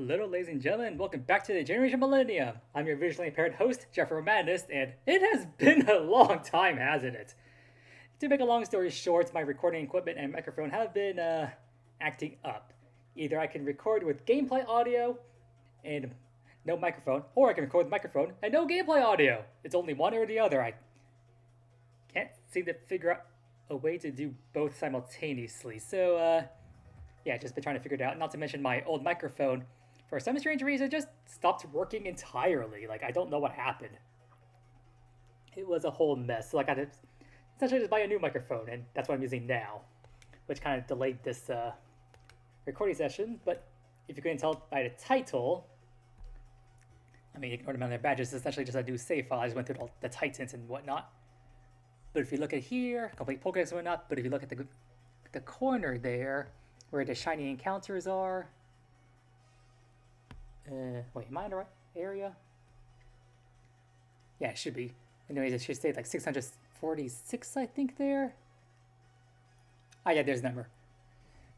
Hello, ladies and gentlemen. Welcome back to the Generation Millennium. I'm your visually impaired host, Jeffrey Madness, and it has been a long time, hasn't it? To make a long story short, my recording equipment and microphone have been acting up. Either I can record with gameplay audio and no microphone, or I can record with microphone and no gameplay audio. It's only one or the other. I can't seem to figure out a way to do both simultaneously. So, yeah, just been trying to figure it out. Not to mention my old microphone, for some strange reason, just stopped working entirely. Like, I don't know what happened. It was a whole mess. So I got to essentially just buy a new microphone, and that's what I'm using now, which kind of delayed this recording session. But if you couldn't tell by the title, I mean, ignore the amount of badges. It's essentially just a new save file. I just went through all the titans and whatnot. But if you look at here, complete Pokédex and whatnot, but if you look at the corner there, where the shiny encounters are, wait, am I in the right area? Yeah, it should be. Anyways, it should say like 646, I think, there. Ah, yeah, there's a number.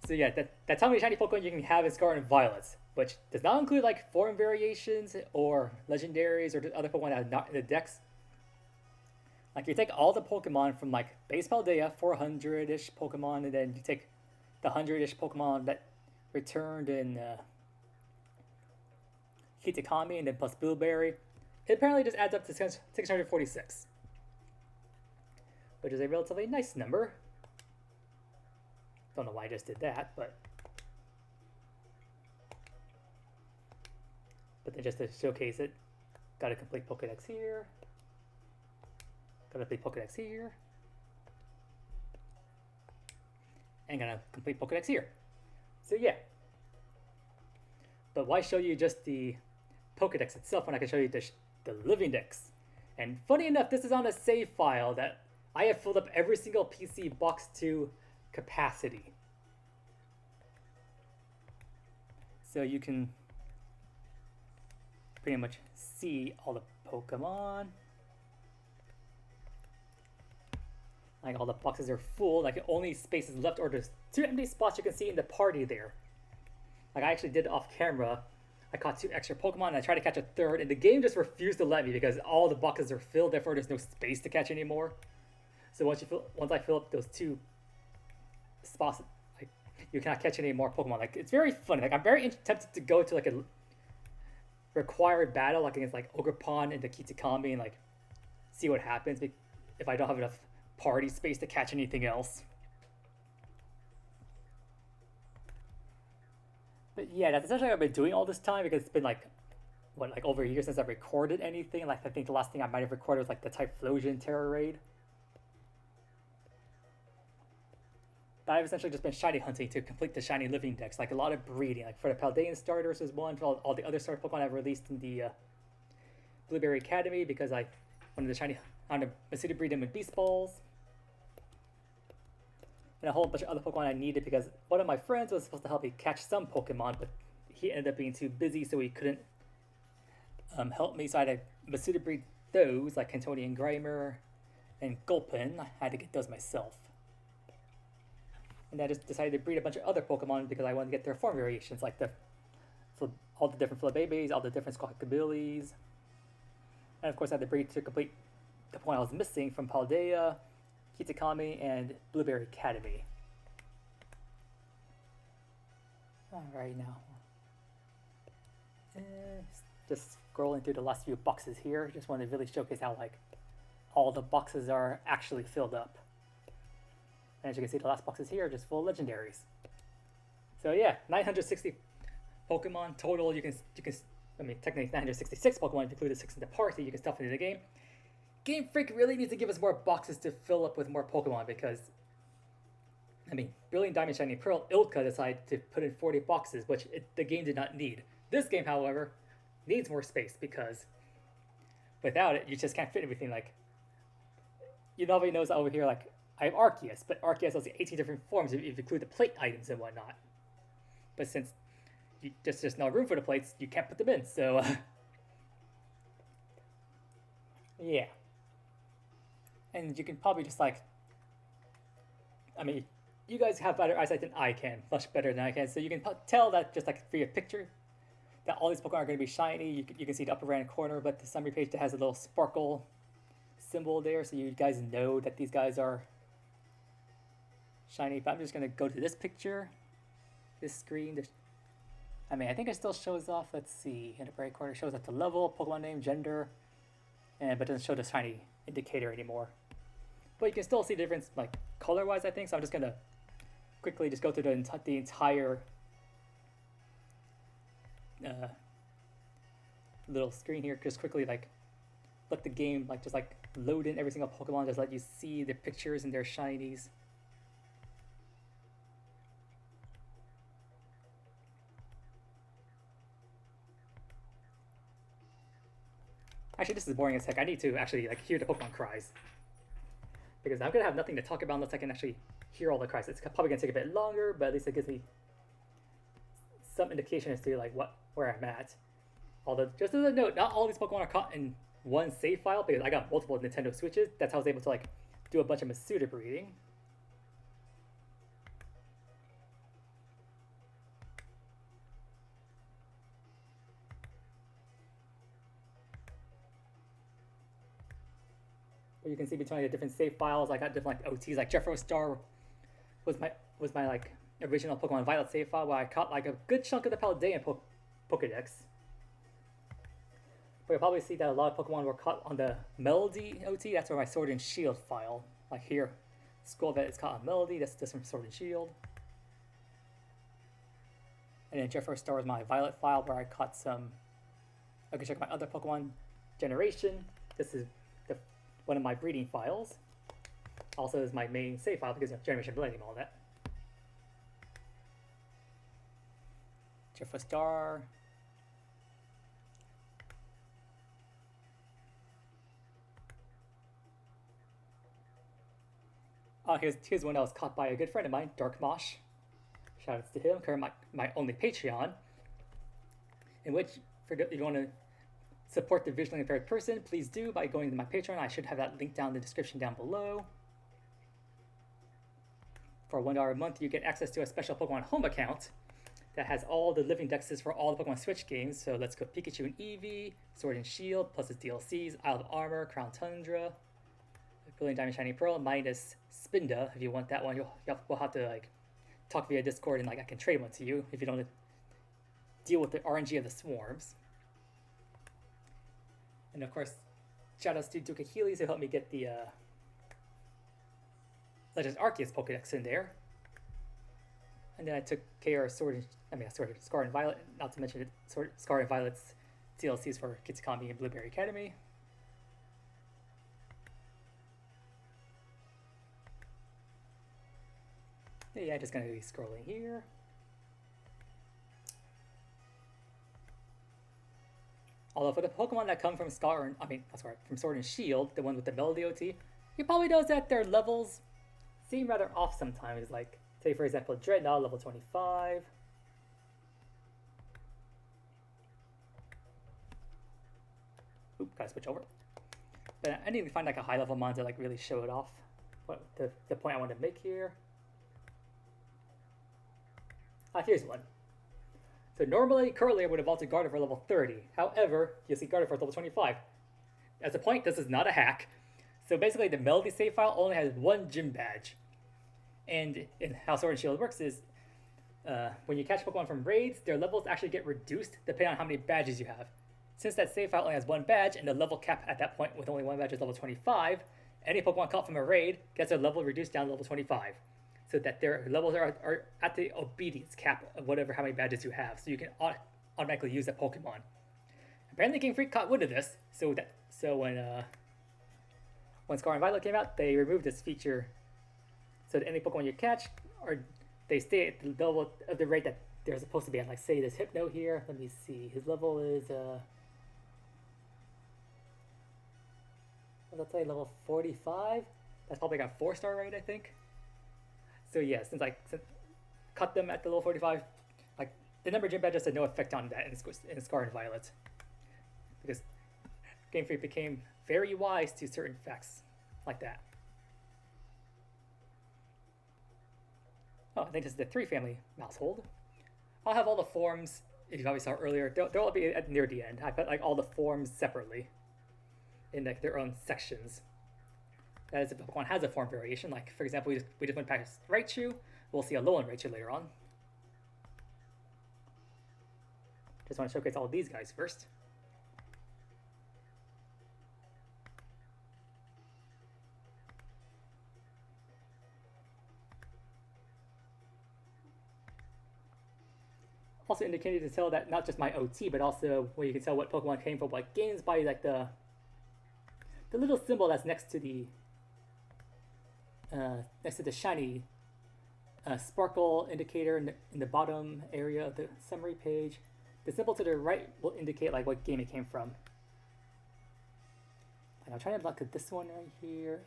So yeah, that's how many shiny Pokemon you can have in Scarlet and Violet, which does not include like form variations or legendaries or other Pokemon that are not in the dex. Like, you take all the Pokemon from like base Paldea, 400-ish Pokemon, and then you take the 100-ish Pokemon that returned in Kitakami, and then plus Blueberry. It apparently just adds up to 646, which is a relatively nice number. Don't know why I just did that, but then just to showcase it, got a complete Pokédex here. Got a complete Pokédex here. And got a complete Pokédex here. So yeah. But why show you just the Pokédex itself when I can show you the living dex? And funny enough, this is on a save file that I have filled up every single PC box to capacity. So you can pretty much see all the Pokemon. Like, all the boxes are full. Like, only space is left, or there's 2 empty spots you can see in the party there. Like, I actually did it off camera. I caught 2 extra Pokemon, and I tried to catch a third, and the game just refused to let me because all the boxes are filled. Therefore, there's no space to catch anymore. So once I fill up those 2 spots, like, you cannot catch any more Pokemon. Like, it's very funny. Like, I'm very tempted to go to like a required battle, like against like Ogerpon and the Kitakami, and like see what happens if I don't have enough party space to catch anything else. But yeah, that's essentially what I've been doing all this time, because it's been like, what, like over a year since I've recorded anything. Like, I think the last thing I might have recorded was like the Typhlosion Terror Raid. But I've essentially just been shiny hunting to complete the shiny living dex, like a lot of breeding. Like, for the Paldean starters was one, for all the other starter Pokemon I've released in the Blueberry Academy, because I wanted the shiny on to breed them with Beast Balls. And a whole bunch of other Pokemon I needed, because one of my friends was supposed to help me catch some Pokemon, but he ended up being too busy, so he couldn't help me. So I had to breed those, like Cantonian Grimer and Gulpin. I had to get those myself. And I just decided to breed a bunch of other Pokemon because I wanted to get their form variations, like all the different Flabébés, all the different Squawkabillies. And of course I had to breed to complete the Pokemon I was missing from Paldea, Kitakami, and Blueberry Academy. Alright, now. Just scrolling through the last few boxes here. Just wanted to really showcase how, like, all the boxes are actually filled up. And as you can see, the last boxes here are just full of legendaries. So yeah, 960 Pokemon total. You can, I mean, technically 966 Pokemon if you include the 6 in the party. You can stuff into the game. Game Freak really needs to give us more boxes to fill up with more Pokemon, because, I mean, Brilliant Diamond, Shining Pearl, Ilka decided to put in 40 boxes, which the game did not need. This game, however, needs more space, because without it, you just can't fit everything. Like, nobody knows over here, like, I have Arceus, but Arceus has 18 different forms if you include the plate items and whatnot. But since there's no room for the plates, you can't put them in, so, yeah. And you can probably just, like, I mean, you guys have better eyesight than I can, much better than I can, so you can tell that just like via picture that all these Pokemon are going to be shiny. You can see the upper right corner, but the summary page that has a little sparkle symbol there, so you guys know that these guys are shiny. But I'm just going to go to this picture, this screen. I mean, I think it still shows off, let's see, in the right corner, it shows off the level, Pokemon name, gender, but doesn't show the shiny indicator anymore. But you can still see the difference, like, color-wise, I think, so I'm just going to quickly just go through the entire little screen here, just quickly, like, let the game, like, just, like, load in every single Pokemon, just let you see the pictures and their shinies. Actually, this is boring as heck. I need to actually, like, hear the Pokemon cries, because I'm gonna have nothing to talk about unless I can actually hear all the cries. It's probably gonna take a bit longer, but at least it gives me some indication as to, like, where I'm at. Although, just as a note, not all these Pokemon are caught in one save file, because I got multiple Nintendo Switches. That's how I was able to, like, do a bunch of Masuda breeding. But you can see between the different save files, I got different, like, OTs. Like Jeffro Star was my like original Pokemon Violet save file, where I caught like a good chunk of the Paldean Pokedex. But you'll probably see that a lot of Pokemon were caught on the Melody OT. That's where my Sword and Shield file. Like here, Skullvet is caught on Melody. That's just from Sword and Shield. And then Jeffro Star is my Violet file, where I caught some. I can check my other Pokemon Generation. This is one of my breeding files. Also is my main save file because of Generation Millennium and all that. Jeffro Star. Here's one that was caught by a good friend of mine, Dark Mosh. Shoutouts to him, currently my only Patreon. In which, if you want to support the visually impaired person, please do by going to my Patreon. I should have that link down in the description down below. For $1 a month, you get access to a special Pokemon Home account that has all the living dexes for all the Pokemon Switch games. So let's go Pikachu and Eevee, Sword and Shield, plus its DLCs, Isle of Armor, Crown Tundra, Brilliant Diamond Shiny Pearl, minus Spinda. If you want that one, we'll have to, like, talk via Discord, and, like, I can trade one to you if you don't deal with the RNG of the swarms. And of course, shoutouts to Duke Achilles who helped me get the Legends Arceus Pokedex in there. And then I took care of Scar and Violet, not to mention Scar and Violet's DLCs for Kitsukami and Blueberry Academy. Yeah, just gonna be scrolling here. Although for the Pokemon that come from from Sword and Shield, the one with the Melody OT, you probably notice that their levels seem rather off sometimes. Like, say for example, Dreadnought, level 25. Oop, gotta switch over. But I need to find like a high level mon to like really show it off. What the point I want to make here. Here's one. So currently I would have vaulted Gardevoir level 30. However, you'll see Gardevoir level 25. As a point, this is not a hack. So basically the Melody save file only has one gym badge. And in how Sword and Shield works is, when you catch Pokemon from raids, their levels actually get reduced depending on how many badges you have. Since that save file only has one badge, and the level cap at that point with only one badge is level 25, any Pokemon caught from a raid gets their level reduced down to level 25. So that their levels are at the obedience cap of how many badges you have, so you can automatically use that Pokemon. Apparently, Game Freak caught wind of this, so when Scar and Violet came out, they removed this feature, so that any Pokemon you catch, they stay at the level of the rate that they're supposed to be at. Like, say this Hypno here. Let me see, his level is let's say level 45. That's probably got 4-star rate, I think. So yeah, since cut them at the level 45, like the number of gym badges had no effect on that in Scar and Violet, because Game Freak became very wise to certain facts like that. Oh, I think this is the 3 family household. I'll have all the forms if you probably saw earlier, they'll all be at near the end. I put like all the forms separately in like their own sections. That is, if Pokemon has a form variation, like for example, we just went past Raichu, we'll see a Alolan Raichu later on. Just want to showcase all of these guys first. Also indicated to tell that not just my OT, but also where you can tell what Pokemon came from what games by like the little symbol that's next to the shiny sparkle indicator in the bottom area of the summary page. The symbol to the right will indicate like what game it came from. And I'm trying to look at this one right here.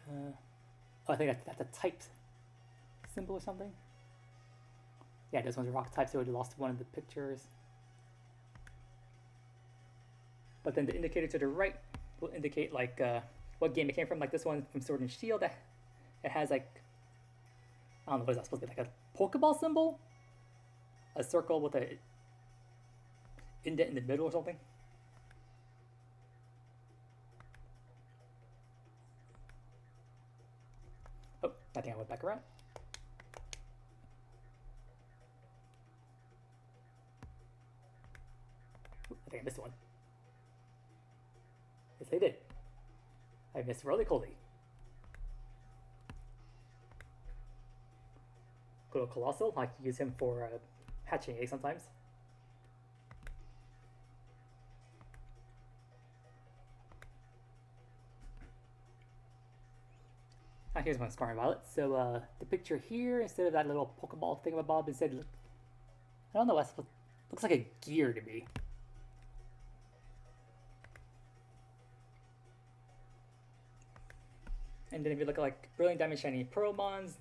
Oh, I think that's a type symbol or something. Yeah, this one's a rock type, so it lost one of the pictures. But then the indicator to the right will indicate like what game it came from. Like this one from Sword and Shield, it has like, I don't know, what is that supposed to be, like a Pokeball symbol? A circle with a indent in the middle or something? Oh, I think I went back around. I think I missed one. Yes, I did. I missed Roly-Poly. Go to Colossal. I can use him for hatching eggs sometimes. Here's my Scarlet Violet. So the picture here, instead of that little Pokeball thingamabob, instead, I don't know, what looks like a gear to me. And then if you look at like Brilliant Diamond Shiny Pearlmons,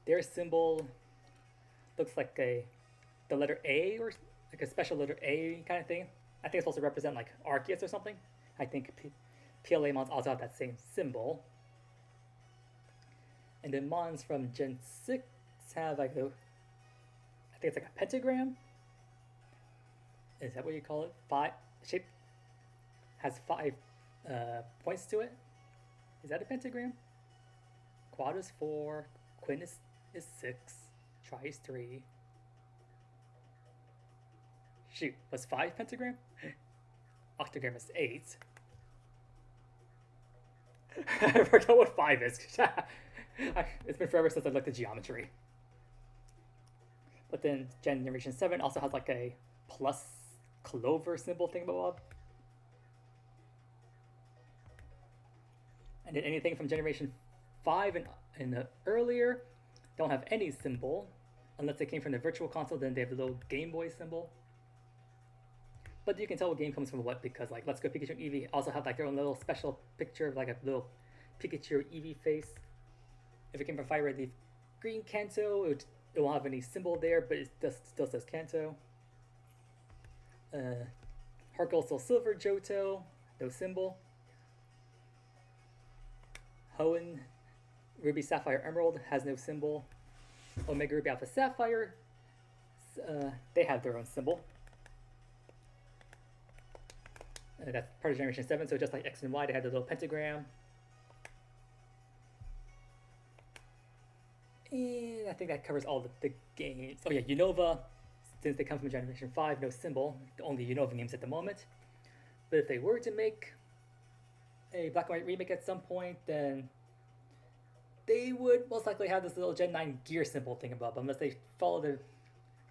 their symbol looks like the letter A, or like a special letter A kind of thing. I think it's supposed to represent like Arceus or something. I think PLA Mons also have that same symbol. And then Mons from Gen 6 have like I think it's like a pentagram. Is that what you call it? Shape has 5 points to it. Is that a pentagram? Quad is 4, Quinn is 6, Tri is 3. Shoot, was 5 pentagram? Octagram is 8. I forgot what 5 is. It's been forever since I looked at geometry. But then Generation 7 also has like a plus clover symbol thingamabob. And then anything from Generation 5 and earlier don't have any symbol. Unless they came from the Virtual Console, then they have the little Game Boy symbol. But you can tell what game comes from what, because like Let's Go Pikachu and Eevee also have like their own little special picture of like a little Pikachu or Eevee face. If it came from Fire Red Leaf Green Kanto, it won't have any symbol there, but it still says Kanto. Heart Gold Soul Silver Johto, no symbol. Hoenn Ruby Sapphire Emerald has no symbol. Omega Ruby Alpha Sapphire, they have their own symbol. That's part of Generation 7, so just like X and Y, they had the little pentagram. And I think that covers all the games. Oh yeah, Unova, since they come from Generation 5, no symbol. The only Unova games at the moment. But if they were to make a Black and White remake at some point, then they would most likely have this little Gen 9 gear symbol thing above, unless they follow the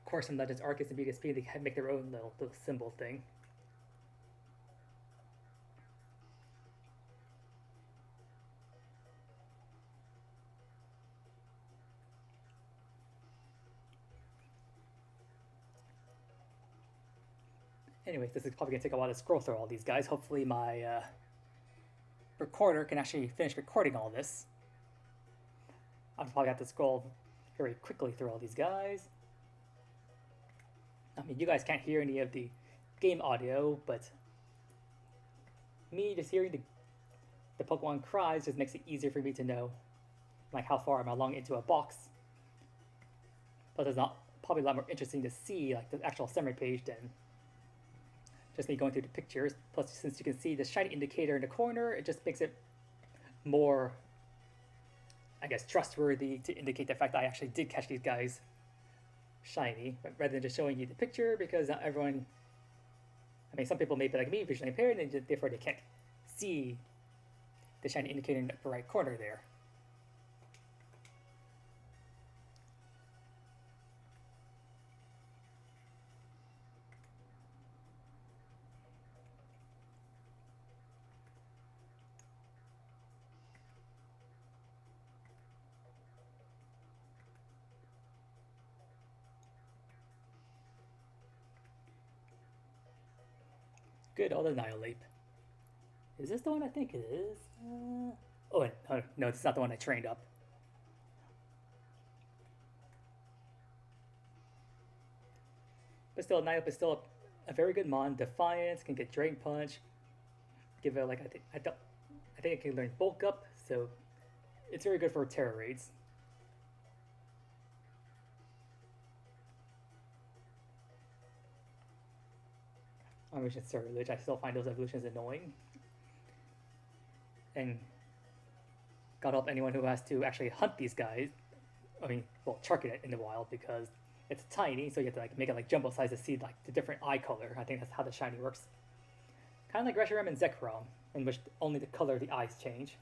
course from Legends Arceus and BDSP, they make their own little symbol thing. Anyways, this is probably going to take a while to scroll through all these guys. Hopefully my recorder can actually finish recording all this. I'll probably have to scroll very quickly through all these guys. I mean, you guys can't hear any of the game audio, but me just hearing the Pokemon cries just makes it easier for me to know like how far I'm along into a box. But there's not probably a lot more interesting to see like the actual summary page than just me going through the pictures. Plus, since you can see the shiny indicator in the corner, it just makes it more, I guess, trustworthy to indicate the fact that I actually did catch these guys shiny, rather than just showing you the picture, because not everyone, I mean, some people may be like me, visually impaired, and therefore they can't see the shiny indicator in the upper right corner there. Good old Annihilate. Is this the one I think it is? Oh, no, it's not the one I trained up. But still, Annihilate is still a very good mon. Defiance, can get Drain Punch. Give it like, I think it can learn Bulk Up, so it's very good for Terror Raids. Evolution Surge, I still find those evolutions annoying. And God help anyone who has to actually hunt these guys. I mean, well, Chark it in the wild because it's tiny, so you have to like make it like jumbo size to see like the different eye color. I think that's how the shiny works. Kind of like Reshiram and Zekrom, in which only the color of the eyes change.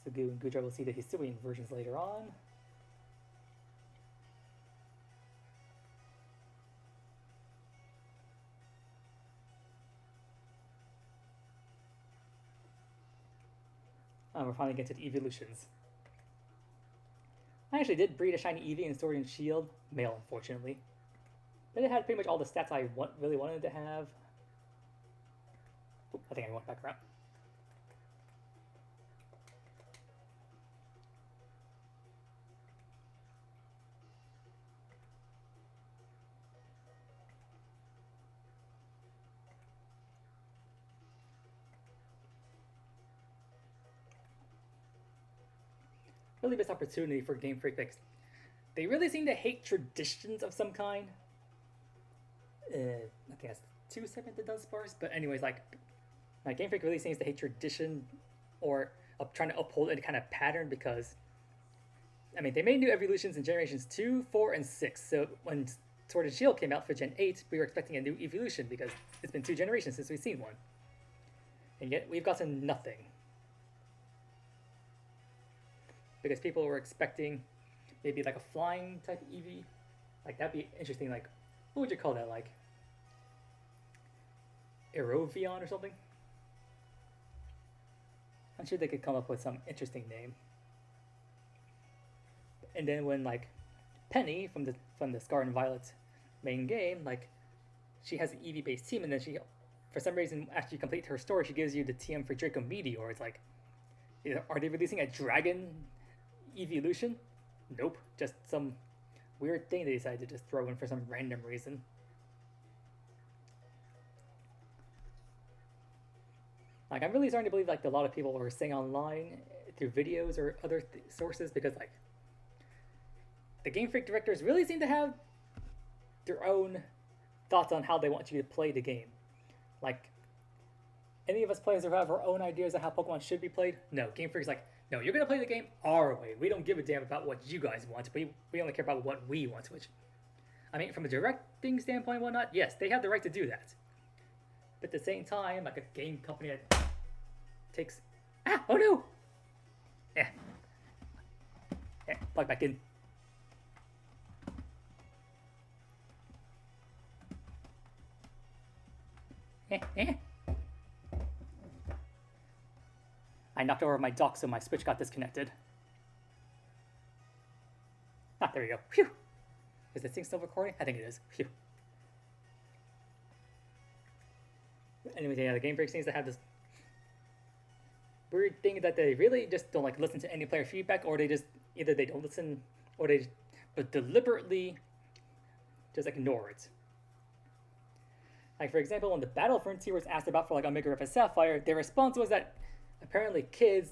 Sugu and Gudra will see the Hisuian versions later on. We're finally getting to the evolutions. I actually did breed a shiny Eevee in Sword and Shield, male unfortunately. But it had pretty much all the stats I really wanted to have. Oop, I think I went back around. Really missed opportunity for Game Freak. Like, they really seem to hate traditions of some kind. I think that's 2 seconds to Dunsparce, but anyways, like Game Freak really seems to hate tradition or trying to uphold any kind of pattern because, I mean, they made new evolutions in generations 2, 4, and 6. So when Sword and Shield came out for Gen 8, we were expecting a new evolution because it's been 2 generations since we've seen one. And yet we've gotten nothing. Because people were expecting maybe like a flying type Eevee. Like, that'd be interesting. Like, what would you call that? Like, Erovion or something? I'm sure they could come up with some interesting name. And then when like Penny from the Scarlet and Violet main game, like, she has an Eevee based team, and then she, for some reason, after you complete her story, she gives you the TM for Draco Meteor. It's like, are they releasing a dragon evolution? Nope, just some weird thing they decided to just throw in for some random reason. Like, I'm really starting to believe like a lot of people were saying online through videos or other sources, because like the Game Freak directors really seem to have their own thoughts on how they want you to play the game. Like, any of us players who have our own ideas on how Pokemon should be played? No, Game Freak's like, no, you're going to play the game our way. We don't give a damn about what you guys want. We only care about what we want, which, I mean, from a directing standpoint and whatnot, yes, they have the right to do that. But at the same time, like a game company that takes... Ah! Oh no! Yeah. Yeah, plug back in. I knocked over my dock, so my Switch got disconnected. Ah, there we go. Phew! Is this thing still recording? I think it is. Phew. Anyways, yeah, the Game Freak seems to have this weird thing that they really just don't like listen to any player feedback, or they just either they don't listen, or they but deliberately just ignore it. Like, for example, when the Battle Frontier was asked about for like Omega Red and Sapphire, their response was that apparently kids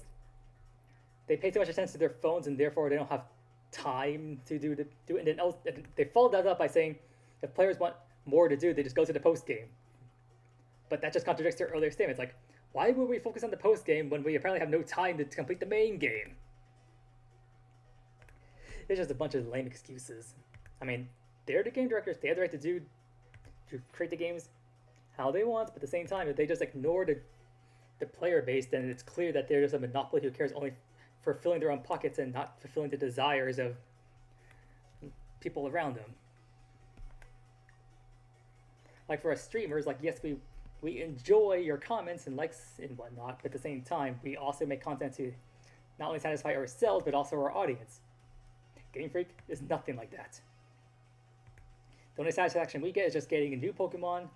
they pay too much attention to their phones and therefore they don't have time to do it. And then they follow that up by saying if players want more to do, they just go to the post game. But that just contradicts their earlier statements. Like, why would we focus on the post game when we apparently have no time to complete the main game? It's just a bunch of lame excuses. I mean, they're the game directors. They have the right to create the games how they want, but at the same time, if they just ignore the player base, then it's clear that they're just a monopoly who cares only for filling their own pockets and not fulfilling the desires of people around them. Like for us streamers, like yes, we enjoy your comments and likes and whatnot, but at the same time, we also make content to not only satisfy ourselves, but also our audience. Game Freak is nothing like that. The only satisfaction we get is just getting a new Pokemon,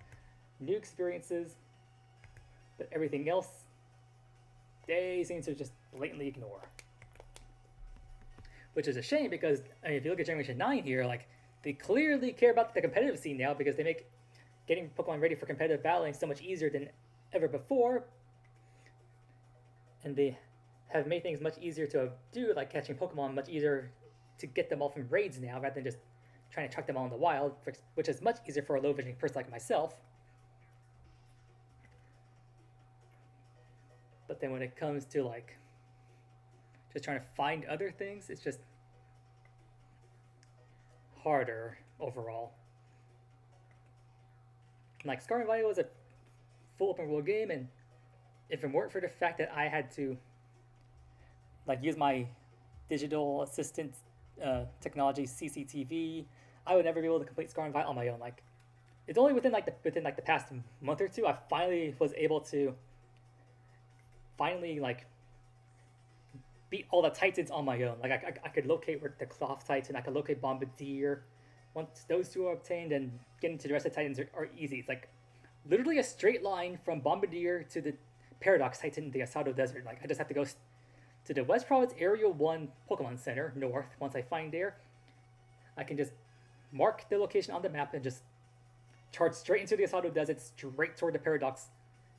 new experiences, but everything else, they seem to just blatantly ignore. Which is a shame because, I mean, if you look at Generation 9 here, like, they clearly care about the competitive scene now because they make getting Pokemon ready for competitive battling so much easier than ever before. And they have made things much easier to do, like catching Pokemon, much easier to get them all from raids now rather than just trying to track them all in the wild, which is much easier for a low vision person like myself. But then when it comes to like just trying to find other things, it's just harder overall. Like ScVi was a full open world game, and if it weren't for the fact that I had to like use my digital assistant technology CCTV, I would never be able to complete ScVi on my own. Like it's only within the past month or two I finally was able to like beat all the Titans on my own. Like I could locate where the Cloth Titan, I could locate Bombardier. Once those two are obtained, and getting to the rest of the Titans are easy. It's like literally a straight line from Bombardier to the Paradox Titan in the Asado Desert. Like I just have to go to the West Province Area 1 Pokemon Center, north. Once I find there, I can just mark the location on the map and just charge straight into the Asado Desert, straight toward the Paradox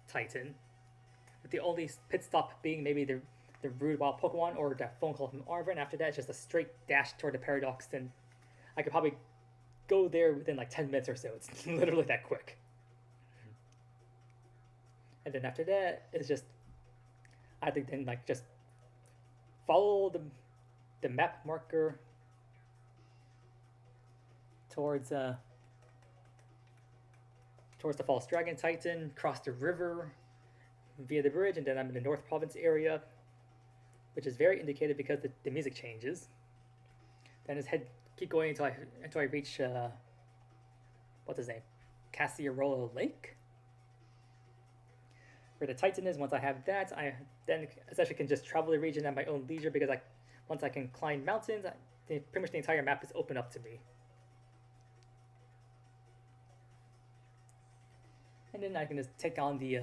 Titan. With the only pit stop being maybe the rude wild Pokemon or that phone call from Arvin. After that, it's just a straight dash toward the Paradox, and I could probably go there within like 10 minutes or so. It's literally that quick. And then after that, it's just I think then like just follow the map marker towards the False Dragon Titan, cross the river via the bridge, and then I'm in the North Province area, which is very indicated because the music changes. Then his head keep going until I reach what's his name, Cassiarola Lake, where the Titan is. Once I have that, I then essentially can just travel the region at my own leisure because once I can climb mountains, pretty much the entire map is open up to me. And then I can just take on the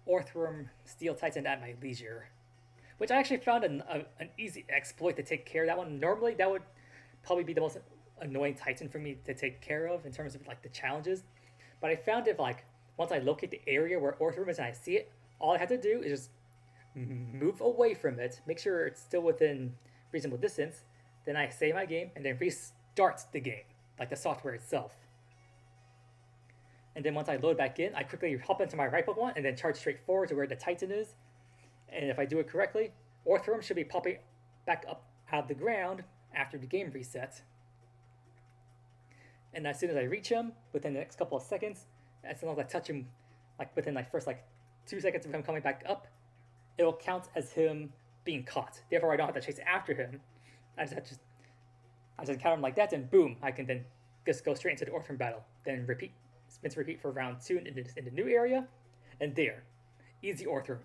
Orthworm Steel Titan at my leisure, which I actually found an easy exploit to take care of that one. Normally, that would probably be the most annoying Titan for me to take care of in terms of like the challenges. But I found if like once I locate the area where Orthworm is and I see it, all I have to do is just move away from it, make sure it's still within reasonable distance, then I save my game and then restart the game, like the software itself. And then once I load back in, I quickly hop into my right Pokemon and then charge straight forward to where the Titan is. And if I do it correctly, Orthworm should be popping back up out of the ground after the game resets. And as soon as I reach him, within the next couple of seconds, as long as I touch him, like within like first like 2 seconds of him coming back up, it'll count as him being caught. Therefore, I don't have to chase after him. I just encounter him like that, and boom, I can then just go straight into the Orthworm battle. Then repeat, spin to repeat for round 2 in the new area, and there, easy Orthworm.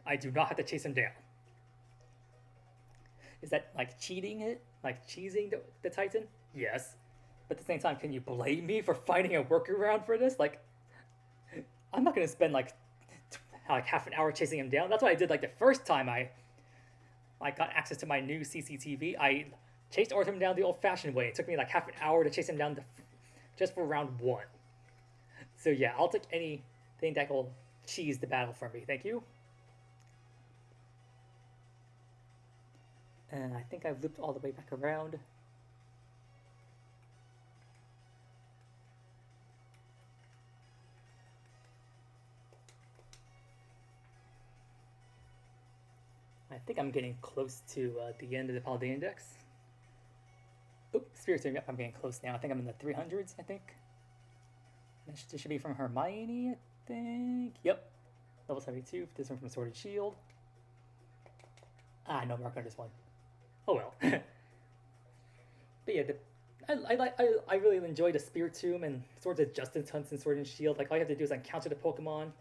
I do not have to chase him down. Is that like cheating it? Like cheesing the Titan? Yes. But at the same time, can you blame me for finding a workaround for this? Like, I'm not going to spend like half an hour chasing him down. That's what I did like the first time I got access to my new CCTV. I chased Orthworm down the old-fashioned way. It took me like half an hour to chase him down just for round 1. So yeah, I'll take anything that will cheese the battle for me. Thank you. And I think I've looped all the way back around. I think I'm getting close to the end of the Paldean Index. Oh, Spiritomb, yep, I'm getting close now. I think I'm in the 300s, I think. This should be from Hermione, I think. Yep, level 72. This one from Sword and Shield. Ah, no mark on this one. Oh well. But yeah, I really enjoy the Spiritomb and Swords of Justice hunts and Sword and Shield. Like all you have to do is encounter the Pokemon,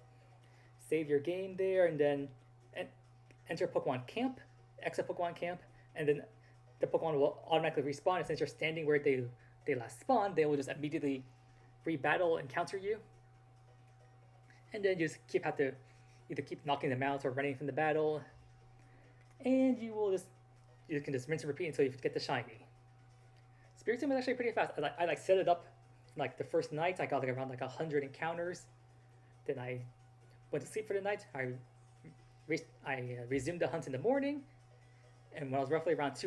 save your game there, and then enter Pokemon Camp, exit Pokemon Camp, and then the Pokemon will automatically respawn. And since you're standing where they last spawned, they will just immediately rebattle and counter you. And then you just have to either keep knocking them out or running from the battle, and you can just rinse and repeat until you get the shiny. Spiritomb is actually pretty fast. I set it up like the first night. I got like around like 100 encounters. Then I went to sleep for the night. I resumed the hunt in the morning, and when I was roughly around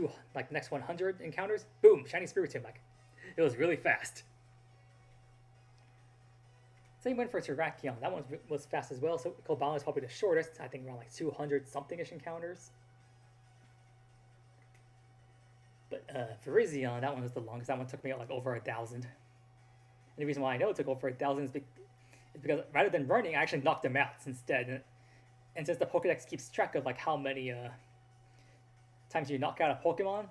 next 100 encounters, boom, shiny Spiritomb. Like it was really fast. Same went for Terrakion. That one was fast as well. So Cobalion is probably the shortest. I think around like 200 something-ish encounters. But Virizion, that one was the longest. That one took me like over 1,000. And the reason why I know it took over 1,000 is because rather than running, I actually knocked them out instead. And since the Pokedex keeps track of like how many times you knock out a Pokemon,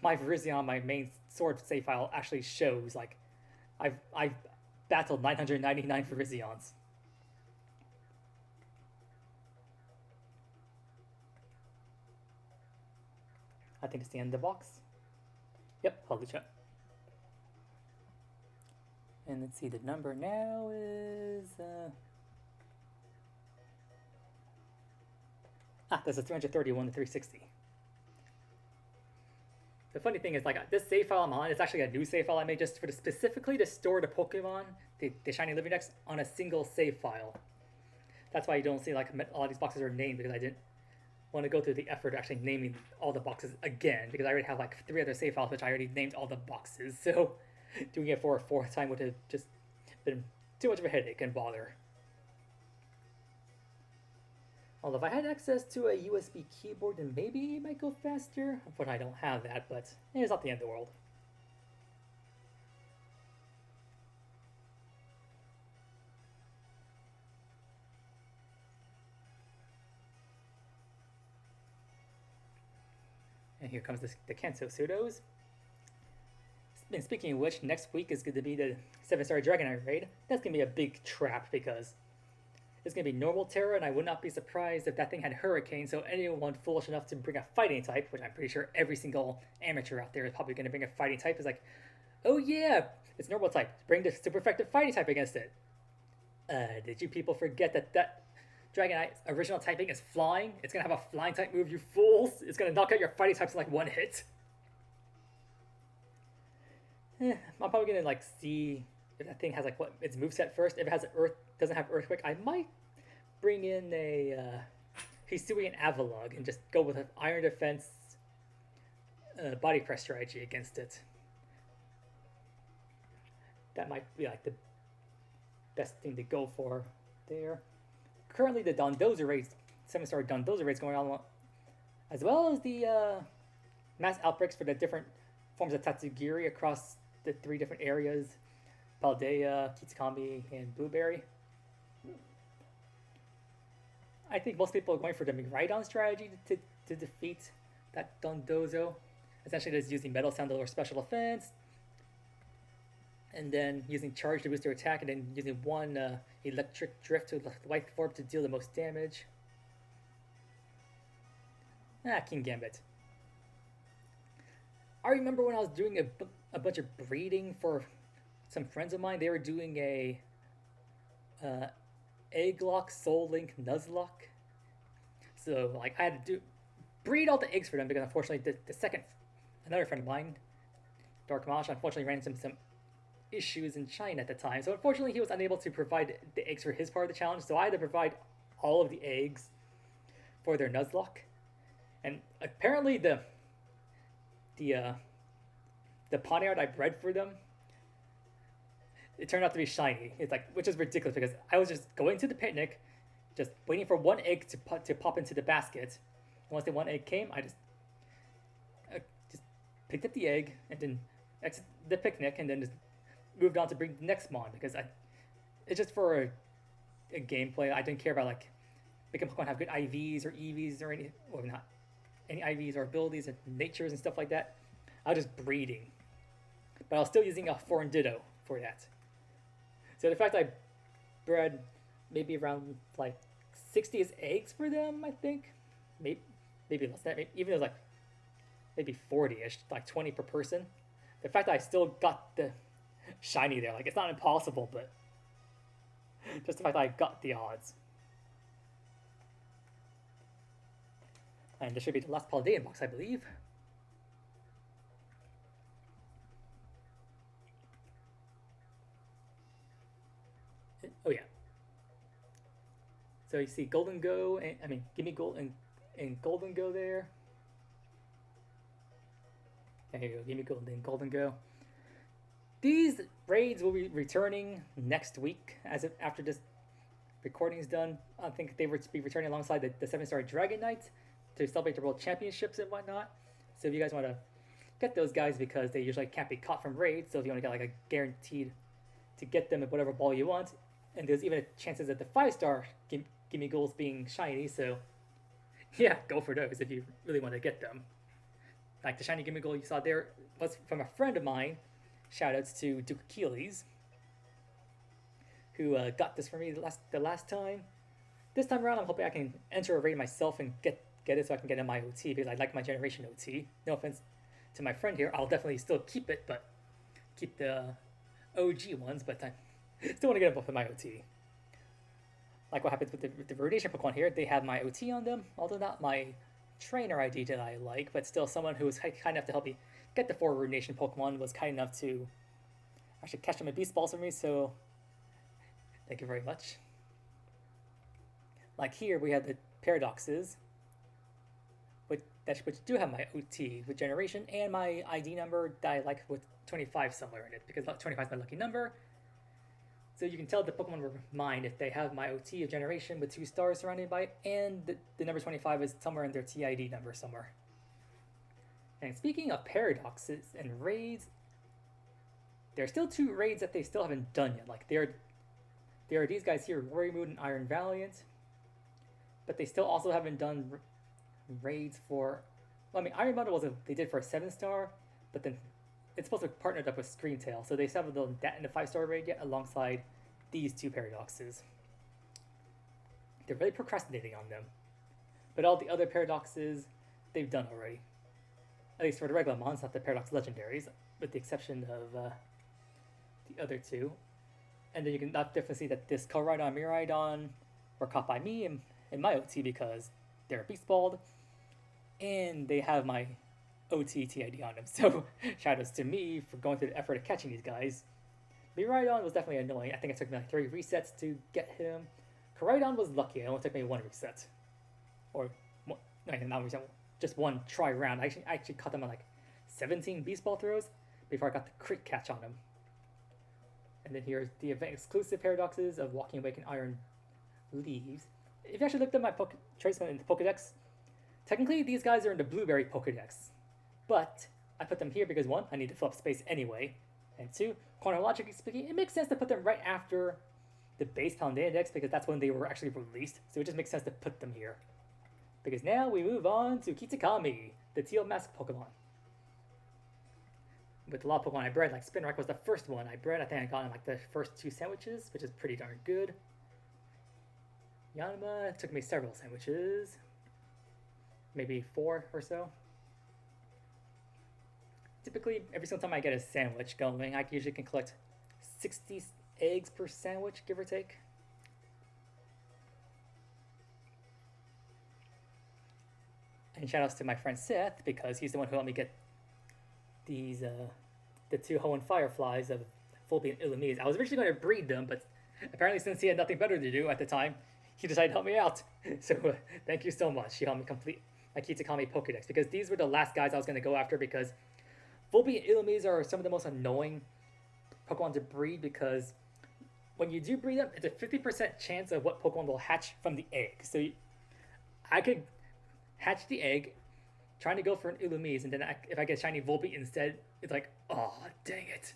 my Virizion, my main sword save file actually shows like I've battled 999 Virizions. I think it's the end of the box. Yep, holy shit. And let's see, the number now is there's a 331 to 360. The funny thing is, like, this save file I'm on, it's actually a new save file I made just specifically to store the Pokemon, the Shiny Living Dex, on a single save file. That's why you don't see, like, a lot of these boxes are named, because I didn't want to go through the effort of actually naming all the boxes again, because I already have, like, 3 other save files, which I already named all the boxes, so doing it for a 4th time would have just been too much of a headache and bother. Although if I had access to a USB keyboard, then maybe it might go faster. But I don't have that, but it's not the end of the world. And here comes the Kanto Pseudos. And speaking of which, next week is going to be the 7-star Dragonite raid. That's going to be a big trap because it's going to be normal Terra, and I would not be surprised if that thing had Hurricane, so anyone foolish enough to bring a fighting type, which I'm pretty sure every single amateur out there is probably going to bring a fighting type, is like, oh yeah, it's normal type, bring the super effective fighting type against it. Did you people forget that Dragonite's original typing is flying? It's going to have a flying type move, you fools! It's going to knock out your fighting types in like one hit. I'm probably going to like see if that thing has like what its moveset first. If it has doesn't have Earthquake, I might bring in a Hisuian Avalugg and just go with an Iron Defense body press strategy against it. That might be like the best thing to go for there. Currently, the Dondozo raid, 7-star Dondozo raid is going on, as well as the mass outbreaks for the different forms of Tatsugiri across the 3 different areas: Paldea, Kitsukami, and Blueberry. I think most people are going for the Miraidon strategy to defeat that Dondozo. Essentially just using Metal Sound or Special Defense, and then using Charge to boost their attack, and then using 1 Electric Drift to Life Orb to deal the most damage. King Gambit. I remember when I was doing a bunch of breeding for some friends of mine, they were doing a Egglock, Soul Link, Nuzlocke. So like I had to breed all the eggs for them because unfortunately another friend of mine, Dark Mash, unfortunately ran into some issues in China at the time. So unfortunately he was unable to provide the eggs for his part of the challenge. So I had to provide all of the eggs for their Nuzlocke. And apparently the the Poniard I bred for them, it turned out to be shiny. It's like, which is ridiculous because I was just going to the picnic, just waiting for one egg to pop into the basket. Once the one egg came, I just picked up the egg and then exit the picnic and then just moved on to bring the next mon because it's just for a gameplay. I didn't care about like making Pokemon have good IVs or EVs or not any IVs or abilities and natures and stuff like that. I was just breeding, but I was still using a foreign Ditto for that. So the fact I bred maybe around like 60 eggs for them, I think, maybe less than that, maybe, even though it was like maybe 40ish, like 20 per person. The fact that I still got the shiny there, like it's not impossible, but just the fact that I got the odds. And this should be the last Paldean box, I believe. Oh yeah. So you see Golden Go, and I mean, give me gold and Golden Go there. There you go, give me gold and Golden Go. These raids will be returning next week, after this recording is done. I think they will be returning alongside the 7-star Dragon Knight to celebrate the World Championships and whatnot. So if you guys want to get those guys, because they usually can't be caught from raids, so if you want to get like a guaranteed to get them at whatever ball you want, and there's even chances at the 5-star Gimme Goals being shiny, so yeah, go for those if you really want to get them. Like the shiny Gimme Goal you saw there was from a friend of mine. Shoutouts to Duke Achilles, who got this for me the last time. This time around, I'm hoping I can enter a raid myself and get it so I can get in my OT, because I like my generation OT. No offense to my friend here, I'll definitely still keep it, but keep the OG ones, but I still want to get them both in my OT. Like what happens with the Ruination Pokemon here, they have my OT on them, although not my trainer ID that I like, but still someone who was kind enough to help me get the 4 Ruination Pokemon was kind enough to actually catch them in Beast Balls for me, so thank you very much. Like here, we have the Paradoxes, which do have my OT with Generation and my ID number that I like with 25 somewhere in it, because 25 is my lucky number. So you can tell the Pokemon were mine if they have my OT of Generation with 2 stars surrounded by it, and the number 25 is somewhere in their TID number somewhere. And speaking of Paradoxes and raids, there are still 2 raids that they still haven't done yet. Like there are these guys here, Worry Mood and Iron Valiant, but they still also haven't done raids for. Well, I mean, Iron Mood they did for a 7-star, but then it's supposed to be partnered up with Screamtail, so they still haven't done that in the 5-star raid yet, alongside these 2 Paradoxes. They're really procrastinating on them, but all the other Paradoxes they've done already. At least for the regular mons, not the Paradox Legendaries, with the exception of the other 2. And then you can definitely see that this Koraidon and Miraidon were caught by me in my OT because they're Beast Balled, and they have my OT TID on them. So shoutouts to me for going through the effort of catching these guys. Miraidon was definitely annoying. I think it took me like 3 resets to get him. Koraidon was lucky. It only took me 1 reset. Or, not reset, just 1 try round. I actually caught them on like 17 Beast Ball throws before I got the crit catch on them. And then here's the event exclusive Paradoxes of Walking Awake and Iron Leaves. If you actually looked at my Tradesman in the Pokedex, technically these guys are in the Blueberry Pokedex. But I put them here because 1, I need to fill up space anyway. And 2, chronologically speaking, it makes sense to put them right after the base Paldean Dex because that's when they were actually released. So it just makes sense to put them here. Because now we move on to Kitakami, the Teal Mask Pokemon. With a lot of Pokemon I bred, like Spinarak was the first one I bred. I think I got in like the first 2 sandwiches, which is pretty darn good. Yanma took me several sandwiches. Maybe 4 or so. Typically, every single time I get a sandwich going, I usually can collect 60 eggs per sandwich, give or take. And shoutouts to my friend Seth, because he's the one who helped me get these, the 2 Hoenn Fireflies of Volpe and Illumise. I was originally going to breed them, but apparently since he had nothing better to do at the time, he decided to help me out. So thank you so much. He helped me complete like Kitakami Pokedex, because these were the last guys I was going to go after, because Volbeat and Illumise are some of the most annoying Pokemon to breed, because when you do breed them, it's a 50% chance of what Pokemon will hatch from the egg. So I could hatch the egg, trying to go for an Illumise, and then if I get shiny Volbeat instead, it's like, oh, dang it.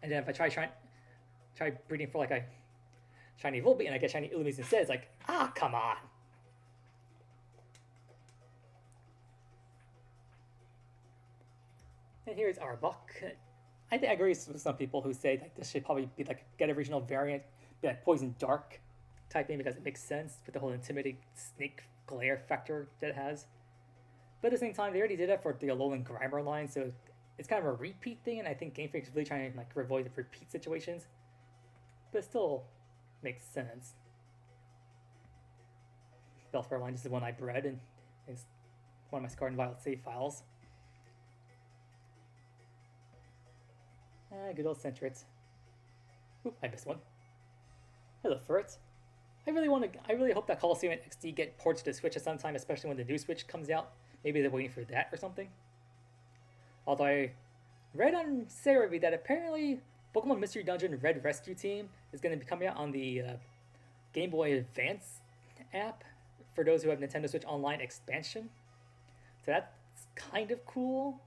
And then if I try breeding for like a shiny Volbeat and I get shiny Illumise instead, it's like, ah, come on. And here's Arbok. I think I agree with some people who say that this should probably be like get a regional variant, be like Poison Dark typing, because it makes sense with the whole intimidating snake glare factor that it has. But at the same time, they already did that for the Alolan Grimer line, so it's kind of a repeat thing, and I think Game Freak is really trying to like avoid the repeat situations. But it still makes sense. Bellsprout line, this is one I bred, and it's one of my Scarlet and Violet save files. Good old Sentret. Oop, I missed one. Hello, Ferret. I really hope that Coliseum and XD get ports to the Switch at some time, especially when the new Switch comes out. Maybe they're waiting for that or something. Although I read on Cerebi that apparently Pokemon Mystery Dungeon Red Rescue Team is going to be coming out on the Game Boy Advance app for those who have Nintendo Switch Online expansion. So that's kind of cool.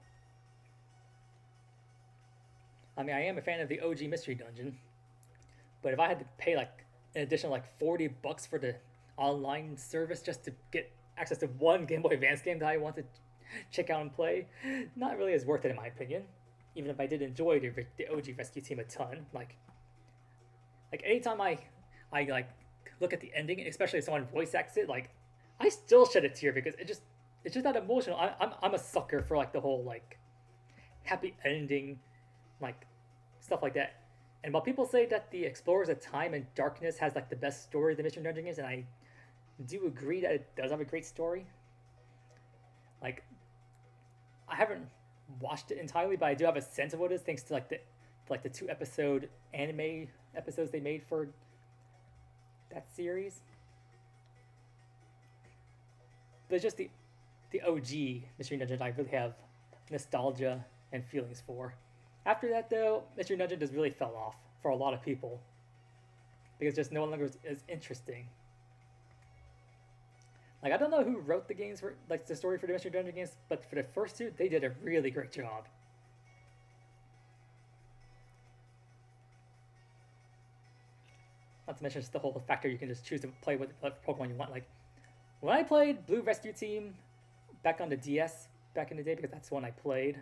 I mean, I am a fan of the OG Mystery Dungeon, but if I had to pay like an additional like $40 for the online service just to get access to one Game Boy Advance game that I want to check out and play, not really as worth it in my opinion. Even if I did enjoy the OG Rescue Team a ton, like anytime I like look at the ending, especially if someone voice acts it, like I still shed a tear because it's just that emotional. I'm a sucker for like the whole like happy ending, like stuff like that. And while people say that the Explorers of Time and Darkness has like the best story the Mystery Dungeon is, and I do agree that it does have a great story. Like, I haven't watched it entirely, but I do have a sense of what it is thanks to like the 2-episode anime episodes they made for that series. But just the OG Mystery Dungeon I really have nostalgia and feelings for. After that, though, Mystery Dungeon just really fell off for a lot of people because just no longer was as interesting. Like, I don't know who wrote the games for, like, the story for the Mystery Dungeon games, but for the first two, they did a really great job. Not to mention just the whole factor you can just choose to play with what Pokemon you want. Like, when I played Blue Rescue Team back on the DS back in the day, because that's the one I played,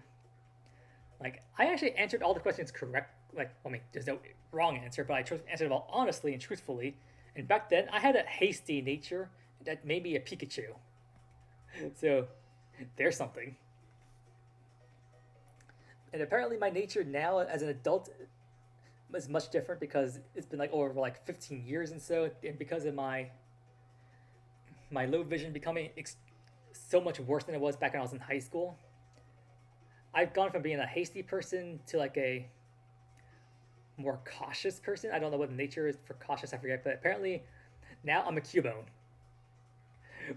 like, I actually answered all the questions correct. Like, I mean, there's no wrong answer, but I answered them all honestly and truthfully. And back then, I had a hasty nature that made me a Pikachu. So, there's something. And apparently my nature now as an adult is much different because it's been like over like 15 years and so, and because of my low vision becoming so much worse than it was back when I was in high school, I've gone from being a hasty person to like a more cautious person. I don't know what the nature is for cautious, I forget, but apparently now I'm a Cubone.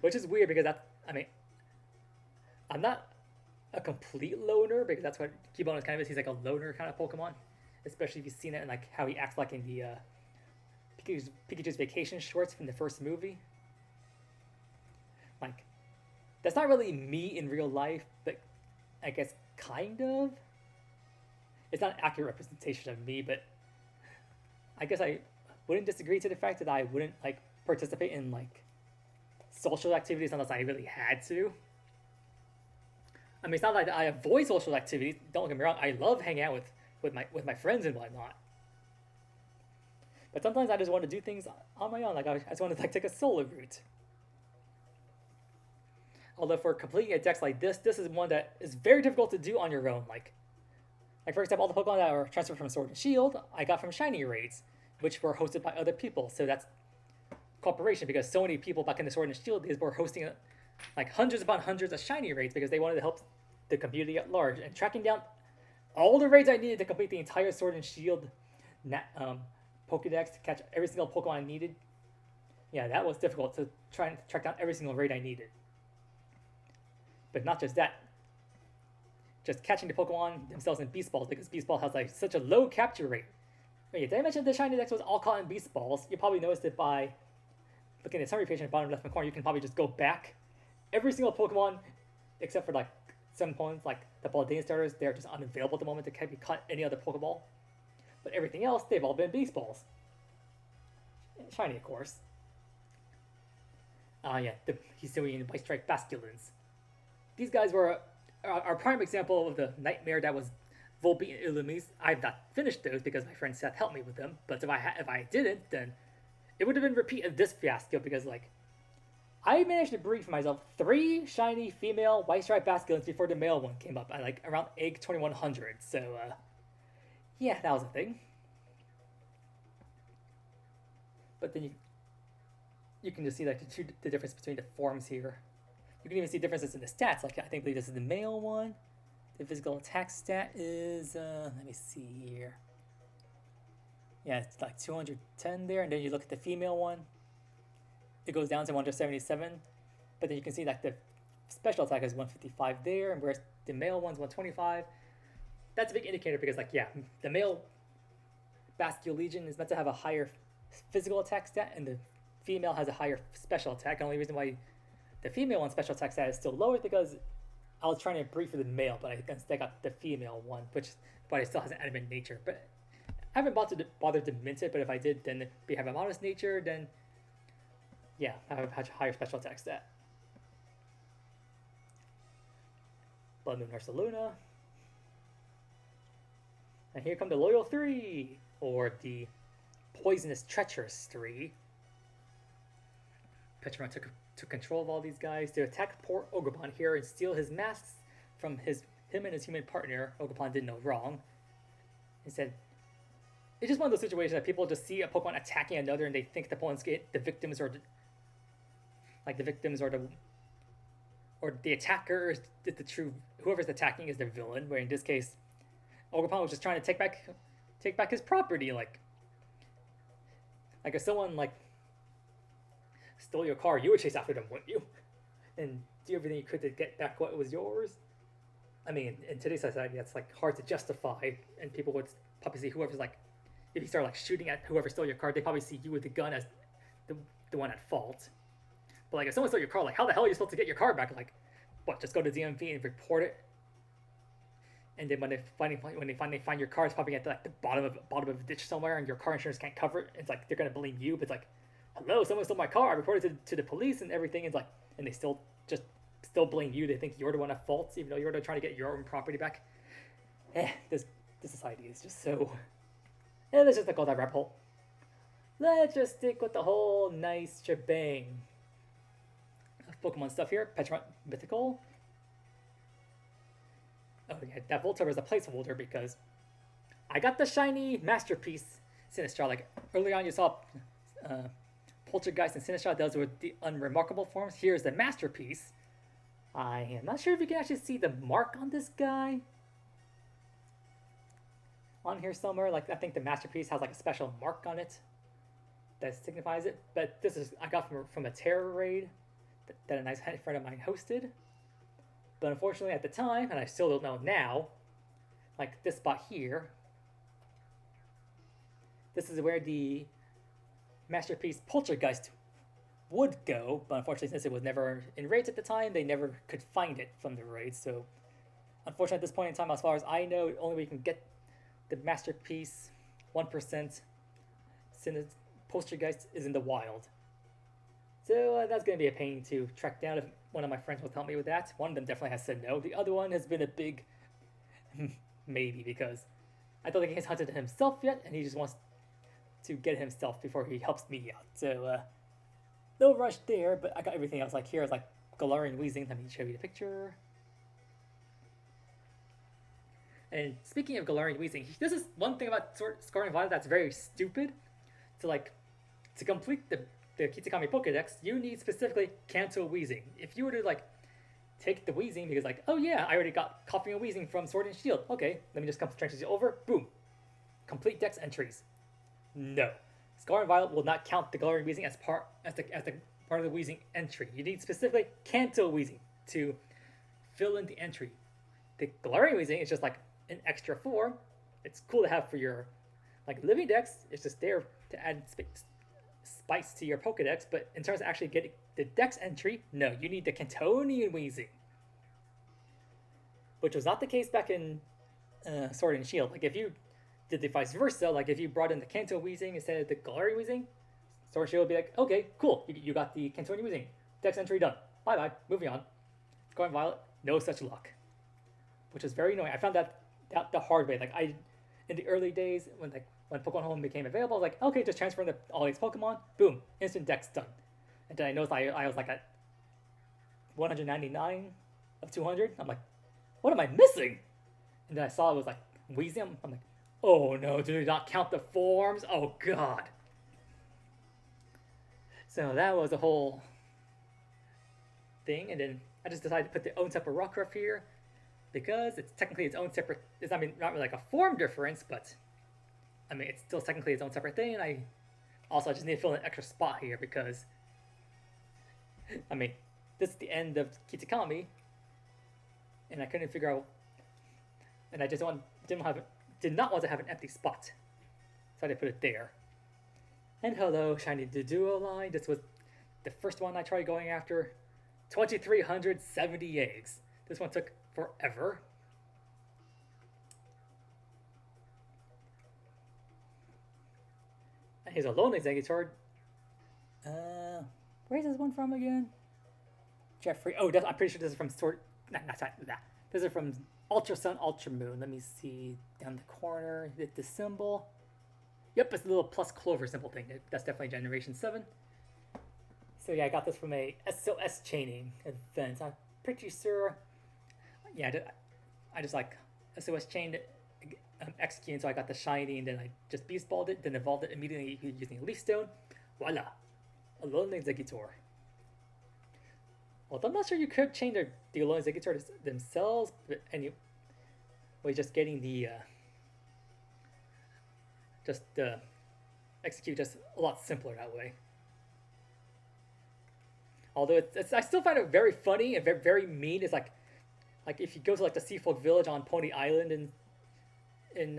Which is weird because I'm not a complete loner because that's what Cubone is kind of is. He's like a loner kind of Pokemon, especially if you've seen it in like how he acts like in the Pikachu's Vacation shorts from the first movie. Like, that's not really me in real life, but I guess kind of. It's not an accurate representation of me, but I guess I wouldn't disagree to the fact that I wouldn't like participate in like social activities unless I really had to. I mean, it's not like I avoid social activities. Don't get me wrong. I love hanging out with my friends and whatnot. But sometimes I just want to do things on my own. Like I just want to like take a solo route. Although for completing a dex like this is one that is very difficult to do on your own. Like for example, all the Pokemon that were transferred from Sword and Shield, I got from Shiny Raids, which were hosted by other people. So that's cooperation because so many people back in the Sword and Shield days were hosting like hundreds upon hundreds of Shiny Raids because they wanted to help the community at large. And tracking down all the raids I needed to complete the entire Sword and Shield Pokedex to catch every single Pokemon I needed, yeah, that was difficult to try and track down every single raid I needed. But not just that, just catching the Pokemon themselves in Beast Balls, because Beast Ball has like such a low capture rate. Wait, did I mention the shiny dex was all caught in Beast Balls? You probably noticed it by looking at the summary page in the bottom left hand corner. You can probably just go back. Every single Pokemon, except for like some opponents, like the Baldane starters, they're just unavailable at the moment to be caught any other Pokeball. But everything else, they've all been Beast Balls. Shiny, of course. Yeah, the Hisuian White Stripe Basculins. These guys were our prime example of the nightmare that was Volbeat and Illumise. I've not finished those because my friend Seth helped me with them. But if I didn't, then it would have been a repeat of this fiasco, because like I managed to breed for myself 3 shiny female White Stripe Basculins before the male one came up at like around egg 2100. So yeah, that was a thing. But then you can just see like the difference between the forms here. You can even see differences in the stats. Like I believe this is the male one. The physical attack stat is let me see here. Yeah, it's like 210 there, and then you look at the female one. It goes down to 177, but then you can see like the special attack is 155 there, and whereas the male one's 125. That's a big indicator, because like yeah, the male Bascule Legion is meant to have a higher physical attack stat, and the female has a higher special attack. The only reason why the female one special attack stat is still lower is because I was trying to breed for the male, but I instead got the female one, but it still has an adamant nature. But I haven't bothered to mint it, but if I did, then we have a modest nature, then yeah, I have a higher special attack stat. Blood Moon Ursaluna. And here come the Loyal 3, or the Poisonous Treacherous 3. Petramon took control of all these guys to attack poor Ogerpon here and steal his masks from him and his human partner. Ogerpon did no wrong. Instead, it's just one of those situations that people just see a Pokemon attacking another and they think the opponents get the victims, or the attacker is the true, whoever's attacking is the villain. Where in this case, Ogerpon was just trying to take back his property. Like if someone like stole your car, you would chase after them, wouldn't you? And do everything you could to get back what was yours. I mean, in today's society, that's like hard to justify, and people would probably see whoever's like, if you start like shooting at whoever stole your car, they probably see you with the gun as the one at fault. But like if someone stole your car, like how the hell are you supposed to get your car back? Like, what? Just go to DMV and report it. And then when they finally find your car, it's probably at like the bottom of a ditch somewhere, and your car insurance can't cover it. It's like they're gonna blame you, but it's like, hello, someone stole my car. I reported to the police and everything. It's like, and they still blame you. They think you're the one at fault, even though you're trying to get your own property back. This society is just so. Let's just not go that rabbit hole. Let's just stick with the whole nice shebang of Pokemon stuff here. Petramon Mythical. Oh yeah, that Voltorb is a placeholder because I got the shiny Masterpiece Sinistral. Like earlier on, you saw Poltergeist and Sinistral does with the unremarkable forms. Here's the Masterpiece. I am not sure if you can actually see the mark on this guy on here somewhere. Like I think the Masterpiece has like a special mark on it that signifies it. But this is I got from a terror raid that a nice friend of mine hosted. But unfortunately at the time, and I still don't know now, like this spot here, this is where the Masterpiece Poltergeist would go, but unfortunately since it was never in raids at the time, they never could find it from the raids. So unfortunately at this point in time, as far as I know, the only way you can get the Masterpiece 1% Poltergeist is in the wild. So that's going to be a pain to track down if one of my friends will help me with that. One of them definitely has said no. The other one has been a big maybe, because I don't think he's hunted himself yet, and he just wants to get himself before he helps me out. So no rush there, but I got everything else. Like here is like Galarian Weezing. Let me show you the picture. And speaking of Galarian Weezing, this is one thing about Scarlet Violet that's very stupid. To complete the Kitakami Pokedex, you need specifically Kanto Weezing. If you were to like take the Weezing because like, oh yeah, I already got Coughing and Weezing from Sword and Shield. Okay, let me just translate it over. Boom, complete Dex entries. No, Scarlet Violet will not count the Galarian Weezing as part of the Weezing entry. You need specifically Kanto Weezing to fill in the entry. The glaring Weezing is just like an extra form. It's cool to have for your like living dex. It's just there to add spice to your Pokedex. But in terms of actually getting the dex entry, no, you need the Cantonian Weezing, which was not the case back in Sword and Shield. Like if you did the vice versa, like if you brought in the Kanto Weezing instead of the Galarian Weezing, Sword and Shield would be like, okay, cool, you got the Cantonian Weezing, dex entry done, bye bye, moving on. Going Violet, no such luck, which is very annoying. I found that the hard way. Like in the early days when Pokemon Home became available, I was like, okay, just transfer all these Pokemon, boom, instant dex done. And then I noticed I was like at 199 of 200. I'm like, what am I missing? And then I saw it was like Weezing. I'm like, oh no, do not count the forms. Oh god. So that was a whole thing, and then I just decided to put the own separate Rockruff here because it's technically its own separate. It's not really like a form difference, but I mean it's still technically its own separate thing. And I just need to fill in an extra spot here because I mean this is the end of Kitakami, and I couldn't figure out, and I just did not want to have an empty spot, so I had to put it there. And hello, Shiny Doduo line. This was the first one I tried going after. 2,370 eggs. This one took forever. And here's a lone Exeggutor. Where's this one from again? Jeffrey. Oh, I'm pretty sure this is from Sword. Not that. This is from Ultra Sun, Ultra Moon. Let me see down the corner. The symbol. Yep, it's a little plus clover symbol thing. That's definitely Generation 7. So yeah, I got this from a SOS chaining event. I'm pretty sure. Yeah, I just like SOS chained executing, so I got the shiny, and then I just beast balled it, then evolved it immediately using a leaf stone. Voila, a lone Exeggutor. Well, I'm not sure you could chain the lone Exeggutor themselves, but anyway, just getting the execute just a lot simpler that way. Although I still find it very funny and very, very mean. It's like if you go to like the Seafolk Village on Pony Island in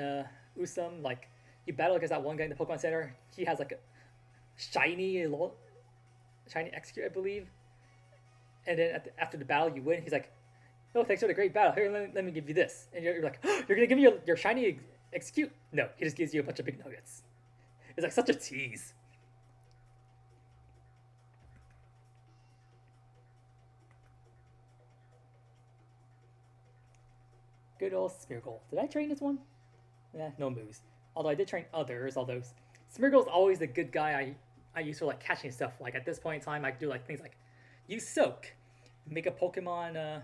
Usum, like you battle against that one guy in the Pokemon Center. He has like a shiny execute, I believe. And then after the battle, you win. He's like, "Oh, thanks for the great battle. Here, let me give you this." And you're like, oh, "You're gonna give me your shiny execute?" No, he just gives you a bunch of big nuggets. It's like such a tease. Good old Smeargle. Did I train this one? No moves. Although I did train others, although Smeargle's always the good guy I use for like catching stuff. Like at this point in time, I do like things like use Soak, make a Pokemon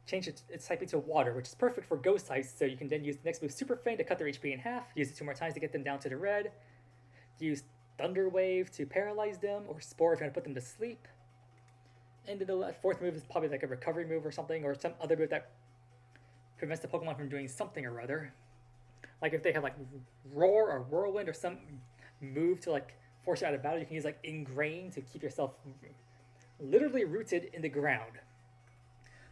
change its type into water, which is perfect for ghost types, so you can then use the next move Super Feint to cut their HP in half, use it 2 more times to get them down to the red, use Thunder Wave to paralyze them, or Spore if you want to put them to sleep. And then the 4th move is probably like a recovery move or something, or some other move that prevents the Pokemon from doing something or other. Like if they have like Roar or Whirlwind or some move to like force you out of battle, you can use like Ingrain to keep yourself literally rooted in the ground.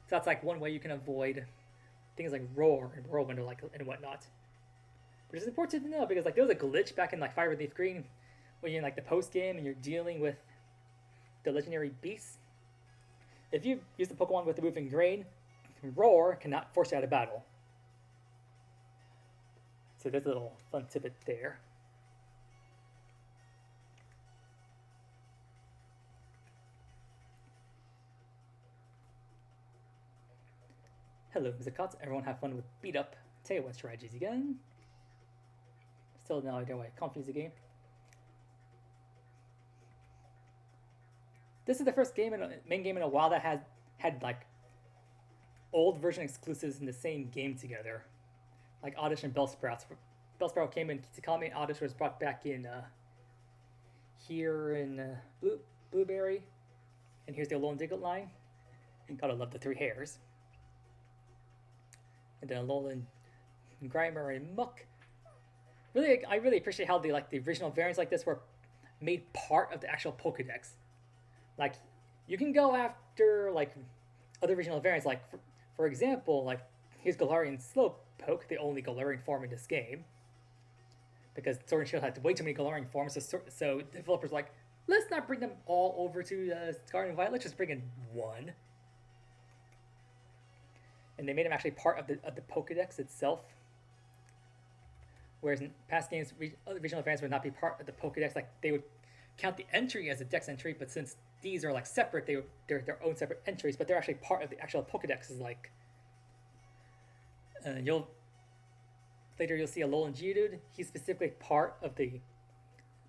So that's like one way you can avoid things like Roar and Whirlwind and whatnot. Which is important to know because like there was a glitch back in like Fire Leaf Green when you're in like the post game and you're dealing with the legendary beasts. If you use the Pokemon with the move Ingrain, Roar cannot force you out of battle. So there's a little fun tidbit there. Hello, Zakats. Everyone have fun with beat up Tailwind strategies again. Still no idea why I confused the game. This is the first main game in a while that had like old version exclusives in the same game together. Like Oddish and Bellsprout. Bellsprout came in Kitakami, and Oddish was brought back in here in Blueberry. And here's the Alolan Diglett line. Gotta love the 3 hairs. And then Alolan Grimer and Muck. Really, I really appreciate how the original variants like this were made part of the actual Pokedex. Like, you can go after like other regional variants, like for example, like here's Galarian Slowpoke, the only Galarian form in this game, because Sword and Shield had way too many Galarian forms, so developers were like, let's not bring them all over to Scarlet and Violet, let's just bring in one. And they made them actually part of the Pokedex itself. Whereas in past games, other regional variants would not be part of the Pokedex. Like they would count the entry as a Dex entry, but since these are like separate, they're their own separate entries, but they're actually part of the actual Pokedex. Is like you'll see Alolan Geodude. He's specifically part of the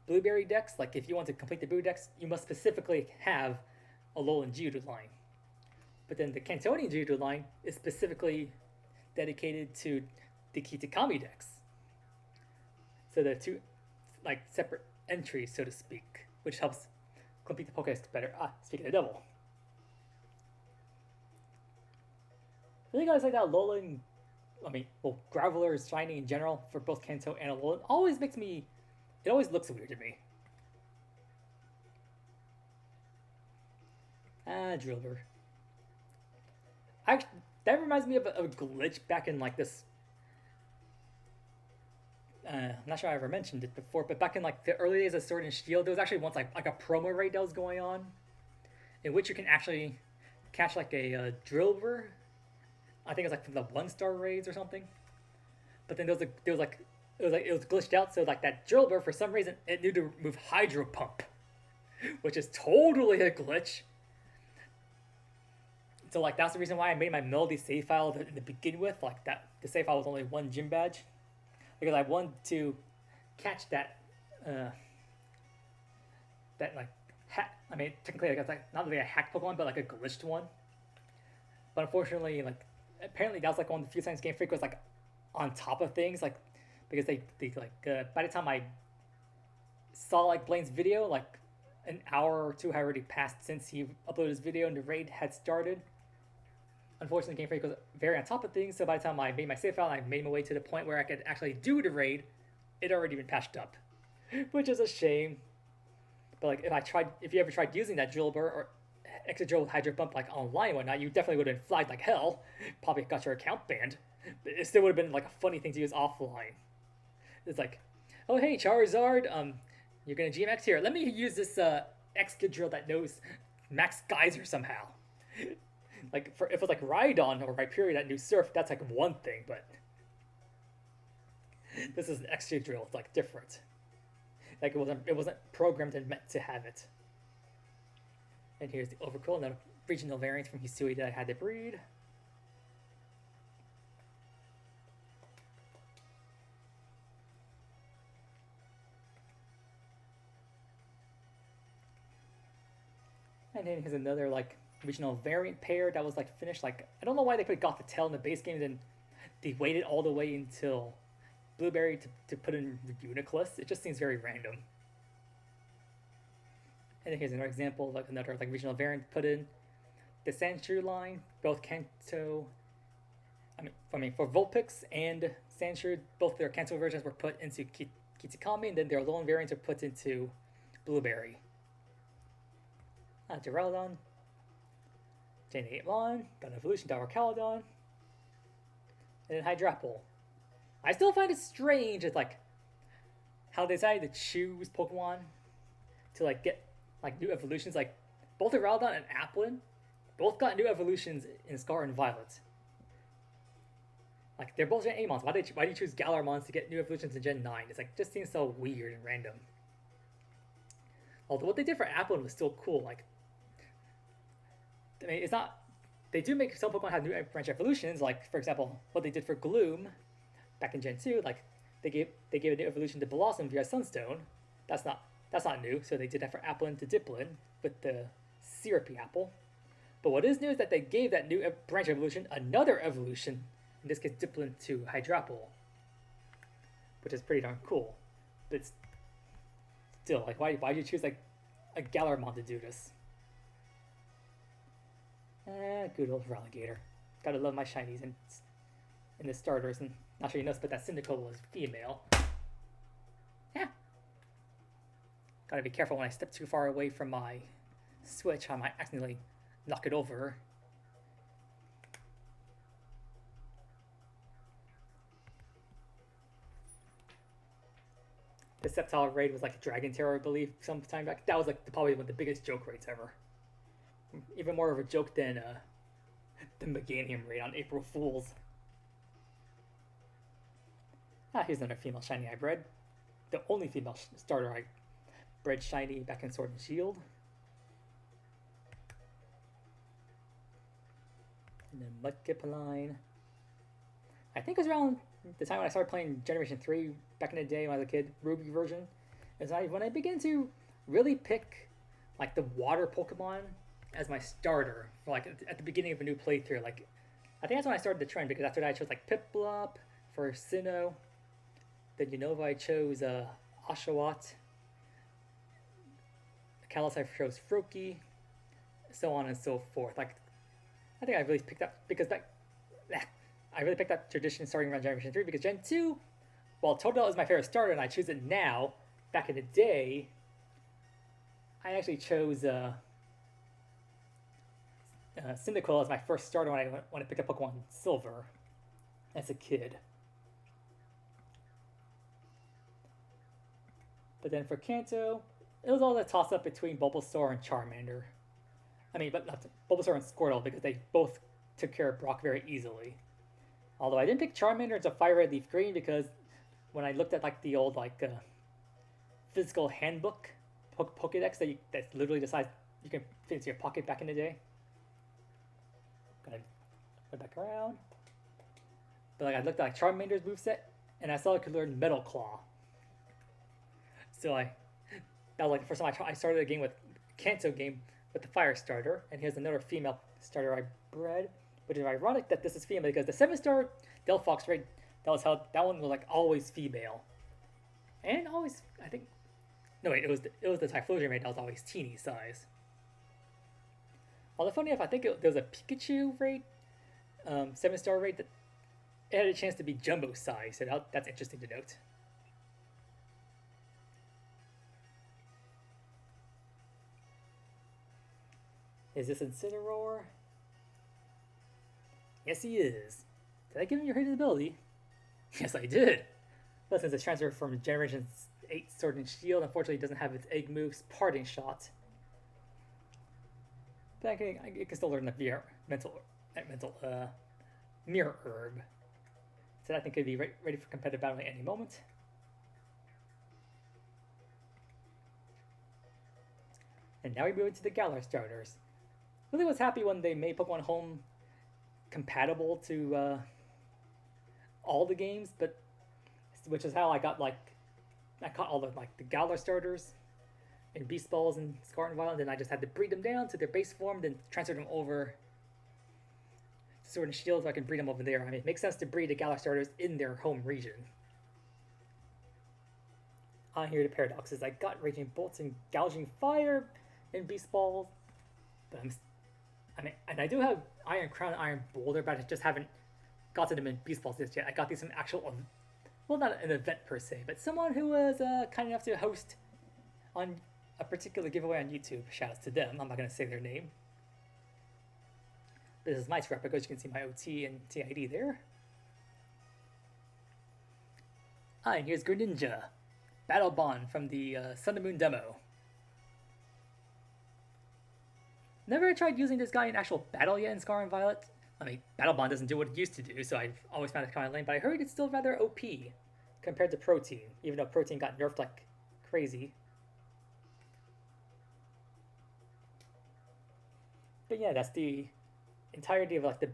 Blueberry Dex. Like if you want to complete the Blue Dex, you must specifically have Alolan Geodude line. But then the Cantonian Geodude line is specifically dedicated to the Kitakami Dex. So they're two like separate entries, so to speak, which helps complete the Pokedex better. Speaking of the devil. I think guys like that Alolan, Graveler is shiny in general for both Kanto and Alolan always makes me, it always looks weird to me. Drillbur. Actually, that reminds me of a glitch back in like this. I'm not sure I ever mentioned it before, but back in like the early days of Sword and Shield, there was actually once like a promo raid that was going on, in which you can actually catch like a Drillbur. I think it was like from the 1-star raids or something. But then it was glitched out, so like that Drillbur for some reason it knew to move Hydro Pump, which is totally a glitch. So like that's the reason why I made my Melody save file to begin with. Like that, the save file was only 1 gym badge, because I wanted to catch that like hack. I mean, technically, like, it's not really a hack Pokemon, but like a glitched one. But unfortunately, like apparently that was like one of the few times Game Freak was like on top of things, like because they by the time I saw like Blaine's video, like an hour or two had already passed since he uploaded his video and the raid had started. Unfortunately, Game Freak was very on top of things, so by the time I made my save file and I made my way to the point where I could actually do the raid, it had already been patched up, which is a shame. But like if you ever tried using that Drillbur or Extra Drill with Hydro Pump like online and whatnot, you definitely would have been flagged like hell. Probably got your account banned. But it still would have been like a funny thing to use offline. It's like, oh hey Charizard, you're gonna GMX here. Let me use this Extra Drill that knows Max Geyser somehow. Like if it was like Rhydon or Rhyperior that knew Surf, that's like one thing, but this is an Extra Drill. It's like different. Like it wasn't programmed and meant to have it. And here's the Overcrow, another regional variant from Hisui that I had to breed. And then here's another like regional variant pair that was like finished. Like I don't know why they put Gothitelle in the base game, and then they waited all the way until Blueberry to put in Uniclus. It just seems very random. And then here's another example of like another like regional variant put in. The Sandshrew line, both Kanto. I mean for Vulpix and Sandshrew, both their Kanto versions were put into Kitakami, and then their Alolan variants are put into Blueberry. Duraludon, Gen 8 got an Evolution Tower Caledon, and then Hydrapple. I still find it strange, it's like how they decided to choose Pokemon to like get like new evolutions. Like both Duraludon and Applin both got new evolutions in Scarlet and Violet. Like they're both Gen 8 mons. Why do you choose Galarmons to get new evolutions in Gen 9? It's like just seems so weird and random. Although what they did for Applin was still cool. Like I mean, it's not. They do make some Pokemon have new branch evolutions. Like for example, what they did for Gloom back in Gen 2. Like they gave a new evolution to Blossom via Sunstone. That's not new. So they did that for Applin to Diplin with the Syrupy Apple. But what is new is that they gave that new branch evolution another evolution. In this case, Diplin to Hydrapple, which is pretty darn cool. But still, like why'd you choose like a Galarmon to do this? Good old Relegator. Gotta love my shinies in the starters. And not sure you noticed, but that Cyndaquil was female. Yeah. Gotta be careful when I step too far away from my Switch. I might accidentally knock it over. the Sceptile raid was like a Dragon Terror, I believe, sometime back. That was like probably one of the biggest joke raids ever. Even more of a joke than the Meganium raid on April Fools. Here's another female shiny I bred. The only female starter I bred shiny back in Sword and Shield. And then Mudkip. I think it was around the time when I started playing Generation 3 back in the day when I was a kid, Ruby version. Is when I began to really pick like the water Pokemon as my starter for like at the beginning of a new playthrough. Like I think that's when I started the trend, because after that I chose like Piplup for Sinnoh. Then Unova I chose Oshawott. Kalos I chose Froakie, so on and so forth. Like I think I really picked up I really picked up tradition starting around Generation 3 because Gen 2, while Totodile is my favorite starter and I choose it now, back in the day, I actually chose Cyndaquil as my first starter when I picked up Pokemon Silver as a kid. But then for Kanto, it was all a toss-up between Bulbasaur and Charmander. I mean, but not Bulbasaur and Squirtle, because they both took care of Brock very easily. Although I didn't pick Charmander as a Fire Red Leaf Green because when I looked at like the old physical handbook Pokedex that literally decides you can fit into your pocket back in the day. Gonna go back around. But like I looked at like Charmander's moveset and I saw I could learn Metal Claw. So that was like the first time I started a game with Kanto game with the Fire starter, and here's another female starter I bred, which is ironic that this is female because the 7-star Delphox raid that one was like always female, and always I think no wait it was the Typhlosion raid that was always teeny size. Although funny enough, I think there was a Pikachu raid, 7-star raid that it had a chance to be jumbo size, so that's interesting to note. Is this Incineroar? Yes, he is. Did I give him your hated ability? Yes, I did. But since it's transferred from Generation 8 Sword and Shield, unfortunately it doesn't have its egg moves, Parting Shot. But I can still learn the Mirror Herb. So that thing could be ready for competitive battle at any moment. And now we move into the Galar starters. Really was happy when they made Pokemon Home compatible to all the games, but which is how I caught all the Galar starters in Beast Balls and Scarlet and Violet, and then I just had to breed them down to their base form, then transfer them over to Sword and Shield so I can breed them over there. I mean, it makes sense to breed the Galar starters in their home region. Here the paradox is I got Raging Bolts and Gouging Fire in Beast Balls, but I do have Iron Crown and Iron Boulder, but I just haven't gotten them in Beast Balls just yet. I got these from actual, well, not an event per se, but someone who was kind enough to host on a particular giveaway on YouTube. Shoutouts to them. I'm not going to say their name. This is my scrapbook, as you can see my OT and TID there. And here's Greninja, Battle Bond from the Sun and Moon demo. Never tried using this guy in actual battle yet in Scarlet and Violet. I mean, Battle Bond doesn't do what it used to do, so I've always found it kind of lame, but I heard it's still rather OP compared to Protein, even though Protein got nerfed like crazy. But yeah, that's the entirety of like the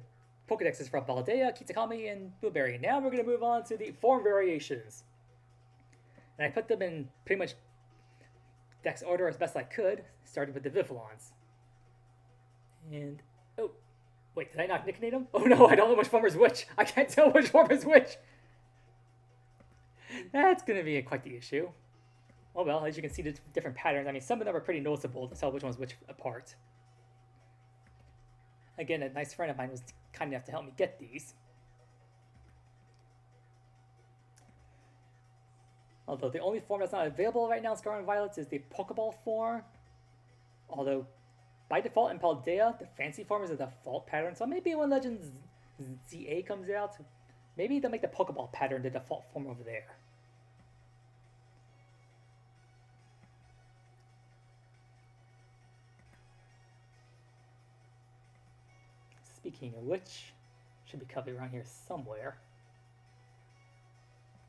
Pokedexes from Baldea, Kitakami, and Blueberry. Now we're going to move on to the form variations. And I put them in pretty much Dex order as best I could, starting with the Vivillons. And, oh, wait, did I not nickname them? Oh no, I don't know which form is which. I can't tell which form is which. That's going to be quite the issue. Oh well, as you can see the different patterns, I mean, some of them are pretty noticeable to tell which one's which apart. Again, a nice friend of mine was kind enough to help me get these. Although the only form that's not available right now in Scarlet and Violet is the Pokeball form. Although, by default in Paldea, the fancy form is a default pattern, so maybe when Legends ZA comes out, maybe they'll make the Pokeball pattern the default form over there. Speaking of which, should be covered around here somewhere.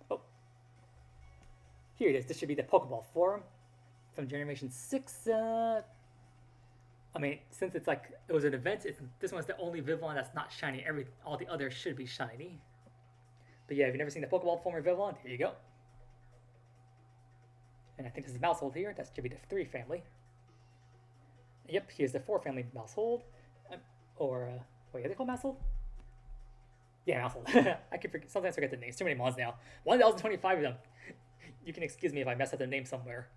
Oh, here it is. This should be the Pokeball form from Generation 6. I mean, since it's like it was an event, this one's the only Vivillon that's not shiny. All the others should be shiny. But yeah, if you've never seen the Pokeball form of Vivillon, here you go. And I think this is Mousehold here. That should be the 3 family. Yep, here's the 4 family Mousehold. Wait, are they called Mousehold? Yeah, Mousehold. I can sometimes forget the names. Too many mons now. 1,025 of them. You can excuse me if I mess up the name somewhere.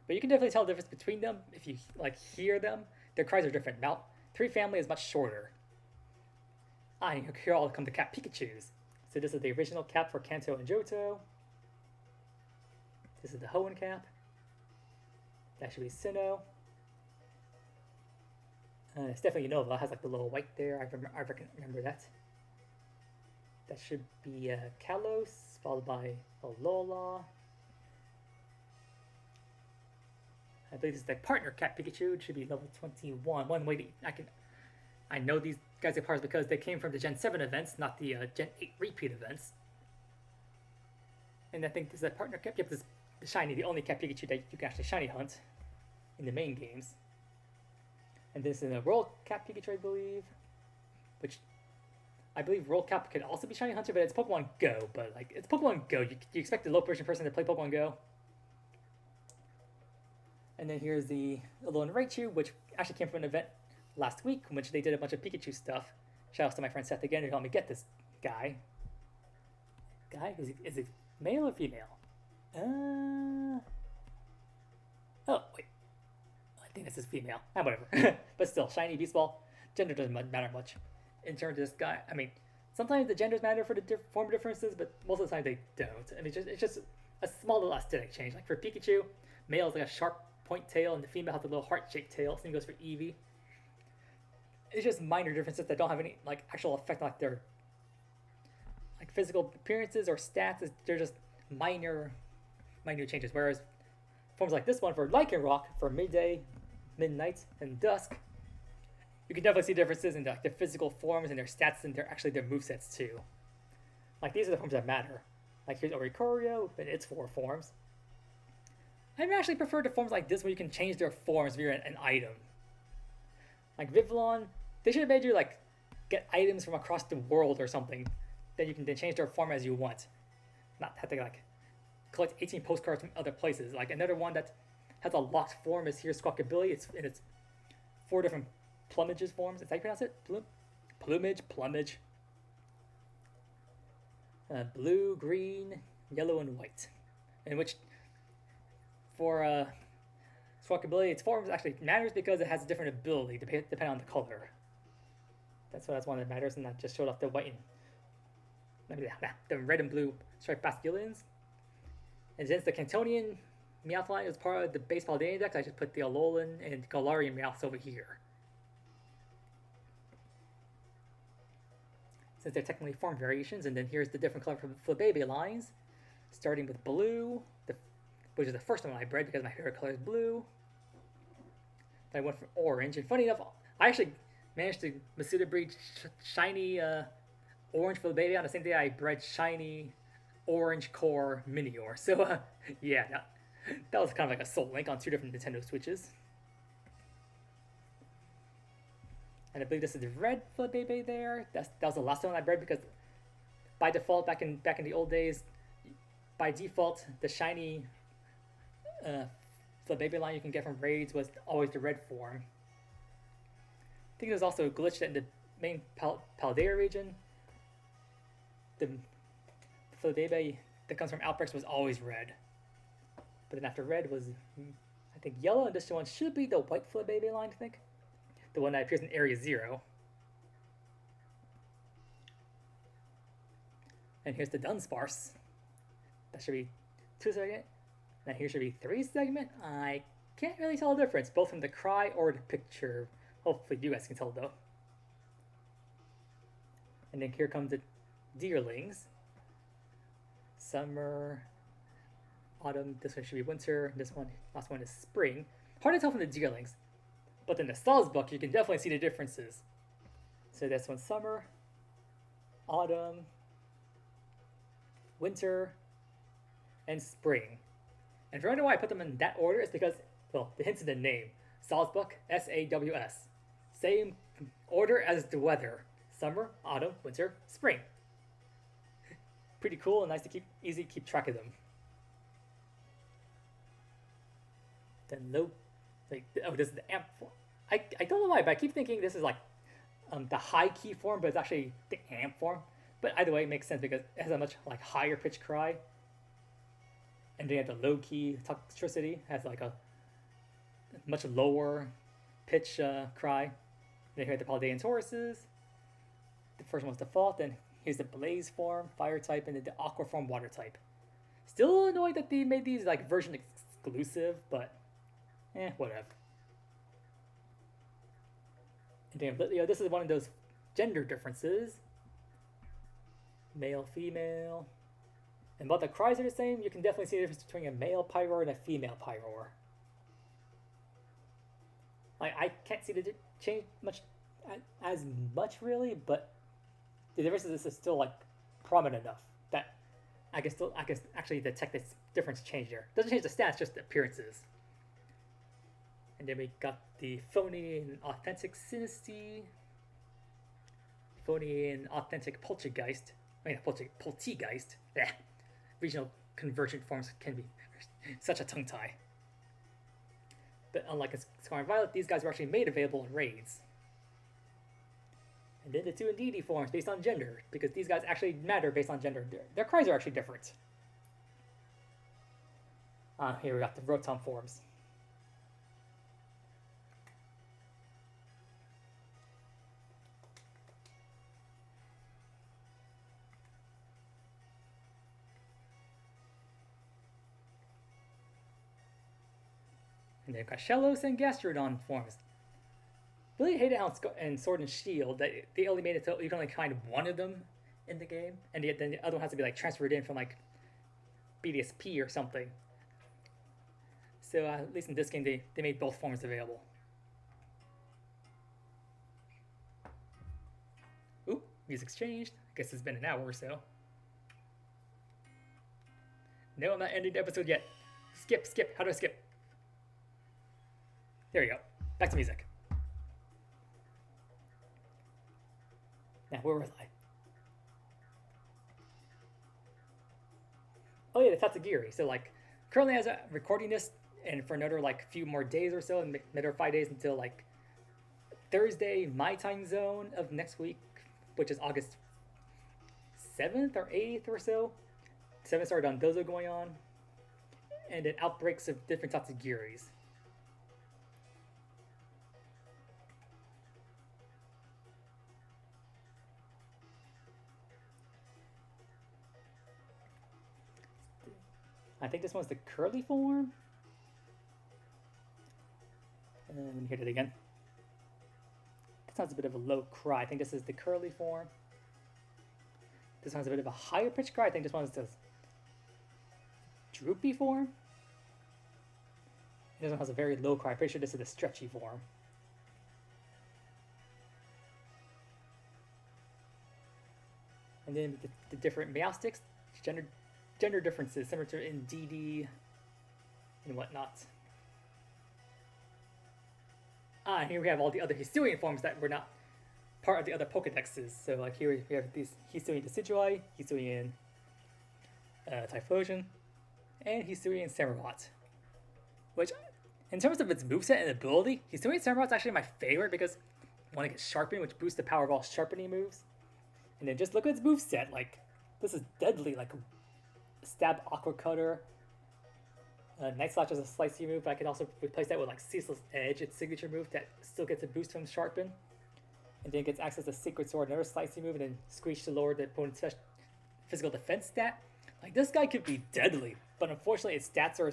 But you can definitely tell the difference between them if you like hear them. Their cries are different. 3 family is much shorter. And here all come the Cap Pikachus. So this is the original cap for Kanto and Johto. This is the Hoenn cap. That should be Sinnoh. It's definitely Unova. It has like the little white there. I remember that. That should be Kalos, followed by Alola. I believe this is the partner Cat Pikachu. It should be level 21. One way I know these guys are parts because they came from the Gen 7 events, not the Gen 8 repeat events. And I think this is a partner Cat. Yep, this is the shiny, the only Cat Pikachu that you can actually shiny hunt in the main games. And this is a World Cat Pikachu, I believe. Which I believe World Cap could also be shiny hunter, but it's Pokemon Go. But like it's Pokemon Go. You expect the low version person to play Pokemon Go. And then here's the Alolan Raichu, which actually came from an event last week, in which they did a bunch of Pikachu stuff. Shout out to my friend Seth again, who helped me get this guy. Is it male or female? Oh, wait. I think this is female. Whatever. But still, shiny beast ball. Gender doesn't matter much. In terms of this guy, I mean, sometimes the genders matter for the form differences, but most of the time they don't. I mean, it's just a small little aesthetic change. Like for Pikachu, male is like a sharp point tail, and the female has a little heart-shaped tail. Same goes for Eevee. It's just minor differences that don't have any like actual effect on like their like physical appearances or stats. They're just minor changes. Whereas forms like this one for Lycanroc for midday, midnight, and dusk, you can definitely see differences in like their physical forms and their stats and their movesets too. Like these are the forms that matter. Like here's Oricorio and its 4 forms. I actually prefer the forms like this where you can change their forms via an item. Like Vivillon, they should have made you like get items from across the world or something that you can then change their form as you want. Not have to like collect 18 postcards from other places. Like another one that has a locked form is here Squawkabilly. It's 4 different plumages forms. Is that how you pronounce it? Plumage. Blue, green, yellow, and white. In which for Squawkabilly, its form actually matters because it has a different ability depending on the color. That's one that matters, and that just showed off the white and the red and blue striped Basculians. And since the Cantonian Meowth line is part of the base Paldean deck, I just put the Alolan and Galarian Meowths over here. Since they're technically form variations, and then here's the different color Flabébé lines, starting with blue, which is the first one I bred because my favorite color is blue. Then I went for orange, and funny enough, I actually managed to Masuda breed shiny orange Flabébé on the same day I bred shiny orange core Minior. So yeah, that was kind of like a Soul Link on 2 different Nintendo Switches. And I believe this is the red Flabébé there. That was the last one I bred because by default, back in the old days, by default, the shiny Flabébé line you can get from raids was always the red form. I think there's also a glitch that in the main Paldea region, the Flabébé that comes from Outbreaks was always red. But then after red was, I think, yellow, and this one should be the white Flabébé line, I think. The one that appears in Area 0. And here's the Dunsparce. That should be 2 segment. And here should be 3 segment. I can't really tell the difference, both from the cry or the picture. Hopefully you guys can tell though. And then here comes the Deerlings. Summer, autumn, this one should be winter, this one, last one is spring. Hard to tell from the Deerlings. But in the Styles book, you can definitely see the differences. So this one's summer, autumn, winter, and spring. And if you're wondering why I put them in that order, it's because, well, the hint's in the name. Salzbuck, S-A-W-S. Same order as the weather. Summer, autumn, winter, spring. Pretty cool and nice to easy to keep track of them. Then low, like, oh, this is the amp form. I don't know why, but I keep thinking this is like the high key form, but it's actually the amp form. But either way, it makes sense because it has a much like higher pitch cry. And then you have the low key toxicity, has like a much lower pitch cry. Then here are the Paldean Tauruses. The first one's default, then here's the Blaze form, fire type, and then the Aqua form, water type. Still annoyed that they made these like version exclusive, but whatever. And then, this is one of those gender differences. Male, female. And while the cries are the same, you can definitely see the difference between a male Pyroar and a female Pyroar. I can't see the change as much really, but the difference is still like prominent enough that I can actually detect this difference change there. Doesn't change the stats, just the appearances. And then we got the phony and authentic Sinistea, phony and authentic Poltergeist. Poltergeist. Regional convergent forms can be such a tongue tie. But unlike Scarlet Violet, these guys were actually made available in raids. And then the 2 and DD forms based on gender, because these guys actually matter based on gender. Their cries are actually different. Here we got the Rotom forms. And then Shellos and Gastrodon forms. Really hated how in Sword and Shield that they only made it so you can only find one of them in the game, and then the other one has to be like transferred in from like BDSP or something. So at least in this game, they made both forms available. Ooh, music's changed. I guess it's been an hour or so. No, I'm not ending the episode yet. Skip. How do I skip? There you go. Back to music. Now, where was I? Oh yeah, the Tatsugiri. So like, currently as I'm recording this, and for another like few more days or so, and another 5 days until like Thursday, my time zone of next week, which is August 7th or 8th or so. 7th started on Dozo going on, and then outbreaks of different Tatsugiris. I think this one's the curly form. And let me hit it again. This one's a bit of a low cry. I think this is the curly form. This one's a bit of a higher pitch cry. I think this one's the droopy form. And this one has a very low cry. Pretty sure this is the stretchy form. And then the different Meowstics, gender differences, similar to in DD and whatnot. And here we have all the other Hisuian forms that were not part of the other Pokedexes. So like here we have these Hisuian Decidueye, Hisuian Typhlosion, and Hisuian Samurott. Which, in terms of its moveset and ability, Hisuian Samurott's actually my favorite because one, it gets Sharpen, which boosts the power of all sharpening moves. And then just look at its moveset, like, this is deadly, like Stab Aqua Cutter. Night Slash is a slicey move, but I can also replace that with like Ceaseless Edge, its signature move that still gets a boost from Sharpen. And then gets access to Sacred Sword, another slicey move, and then Screech to lower the opponent's physical defense stat. Like, this guy could be deadly, but unfortunately its stats are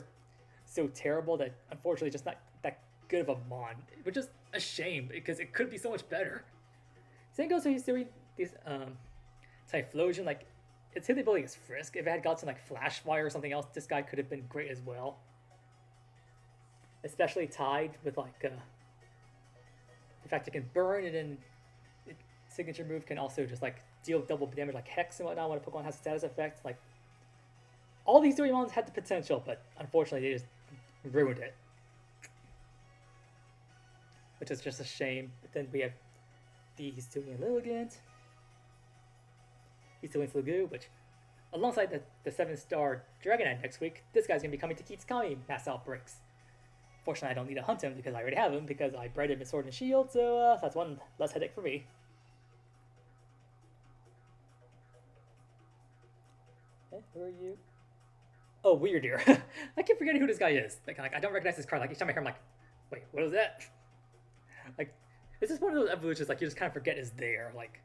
so terrible that unfortunately just not that good of a mon, which is a shame because it could be so much better. Same goes to Hisui, these Typhlosion, like its hit ability is Frisk. If it had gotten like Flash Fire or something else, this guy could have been great as well. Especially tied with like the fact it can burn and then its signature move can also just like deal double damage like Hex and whatnot when a Pokemon has a status effect. Like all these three mons had the potential, but unfortunately they just ruined it. Which is just a shame. But then we have the Hisuian Lilligant, Hisuian Sliggoo, which alongside the 7-star Dragonite next week, this guy's going to be coming to Kitsukami Mass Outbreaks. Fortunately, I don't need to hunt him because I already have him because I bred him in Sword and Shield, so that's one less headache for me. Okay, who are you? Oh, Weird Ear. I keep forgetting who this guy is. Like I don't recognize his card. Like each time I hear him, like, wait, what is that? Like, it's just one of those evolutions like you just kind of forget is there. Like,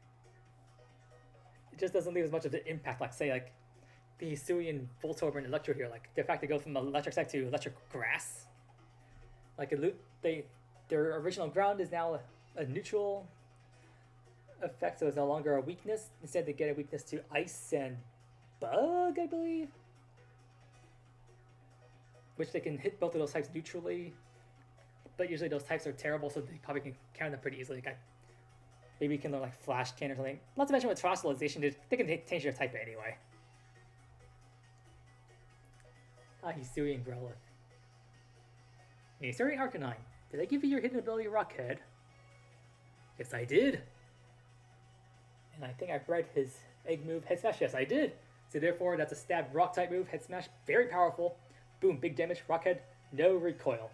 it just doesn't leave as much of an impact. Like say like the Hisuian Voltorb and Electro here. Like the fact they go from electric side to electric grass. Like their original ground is now a neutral effect, so it's no longer a weakness. Instead, they get a weakness to ice and bug, I believe, which they can hit both of those types neutrally. But usually those types are terrible, so they probably can counter them pretty easily. Like maybe you can learn like Flash Can or something. Not to mention with Fossilization, they can change their type anyway. Hisuian Growlithe. Hisuian Arcanine. Did I give you your hidden ability Rockhead? Yes, I did. And I think I bred his egg move Head Smash. Yes, I did. So therefore, that's a stab rock type move. Head Smash, very powerful. Boom, big damage. Rockhead, no recoil.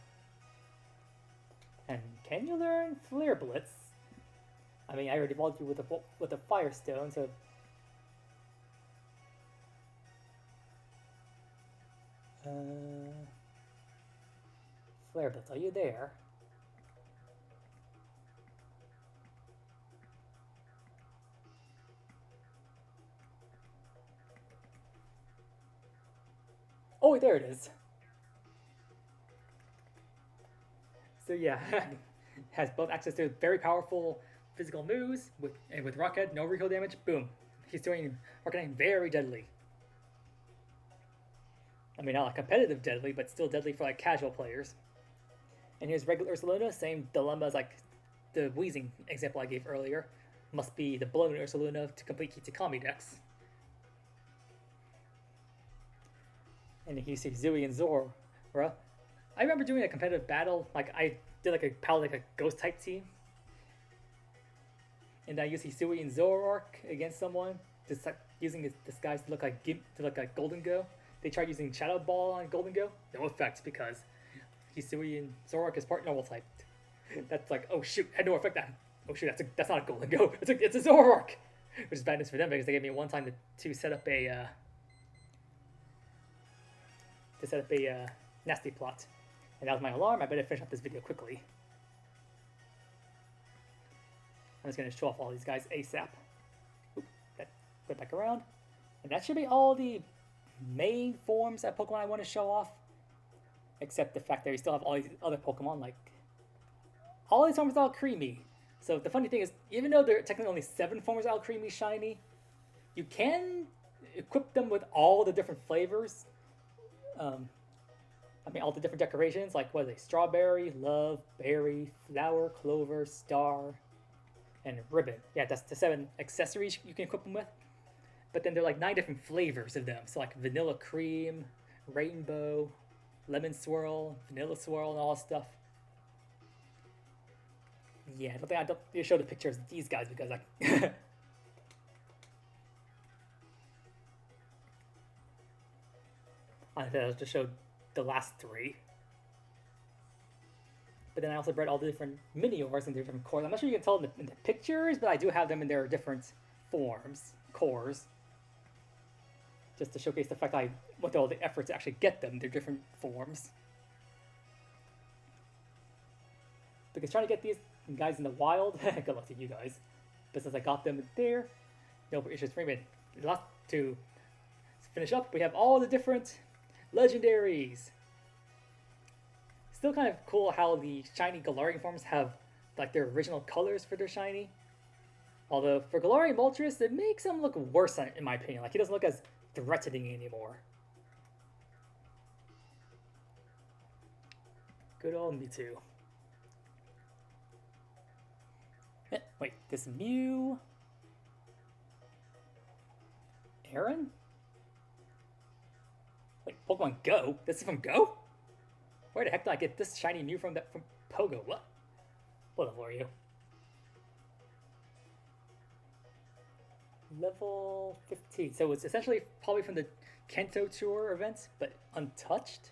And can you learn Flare Blitz? I mean, I already evolved you with a Firestone, so. Flare Blitz, are you there? Oh, there it is. So yeah, has both access to very powerful physical moves with Rockhead, no recoil damage. Boom, he's doing Arcanine very deadly. I mean, not like competitive deadly, but still deadly for like casual players. And here's regular Ursaluna, same dilemma as like the Wheezing example I gave earlier. Must be the blown Ursaluna to complete Kitsukami decks. And you see Zooey and Zora. I remember doing a competitive battle, like I did like a ghost type team. And I used Hisui and Zoroark against someone, just like using his disguise to look like Golden Go. They tried using Shadow Ball on Golden Go, no effect because Hisui and Zoroark is part normal type. That's like, oh shoot, had no effect on. Oh shoot, that's not a Golden Go. It's a Zoroark, which is bad news for them because they gave me one time to set up a nasty plot. And that was my alarm. I better finish up this video quickly. I'm just going to show off all these guys ASAP. Oop, that went back around. And that should be all the main forms that Pokemon I want to show off. Except the fact that we still have all these other Pokemon, like all these forms are all creamy. So the funny thing is, even though there are technically only 7 forms all creamy shiny, you can equip them with all the different flavors. I mean, all the different decorations, like what are they? Strawberry, love, berry, flower, clover, star, and ribbon. Yeah, that's the 7 accessories you can equip them with. But then there are like 9 different flavors of them. So like vanilla cream, rainbow, lemon swirl, vanilla swirl, and all that stuff. Yeah, I don't need to show the pictures of these guys because I. I'll just show the last 3. But then I also bred all the different mini-ores in their different cores. I'm not sure you can tell in the pictures, but I do have them in their different forms, cores. Just to showcase the fact I went through all the effort to actually get them, their different forms. Because trying to get these guys in the wild, good luck to you guys. But since I got them there, no issues for me. But to finish up, we have all the different legendaries. Still kind of cool how the shiny Galarian forms have like their original colors for their shiny. Although for Galarian Moltres, it makes him look worse in my opinion. Like he doesn't look as threatening anymore. Good old Mewtwo. Wait, this Mew Aaron? Wait, Pokemon Go? This is from Go? Where the heck did I get this shiny new from Pogo? What? What level are you? Level 15. So it's essentially probably from the Kento Tour events, but untouched?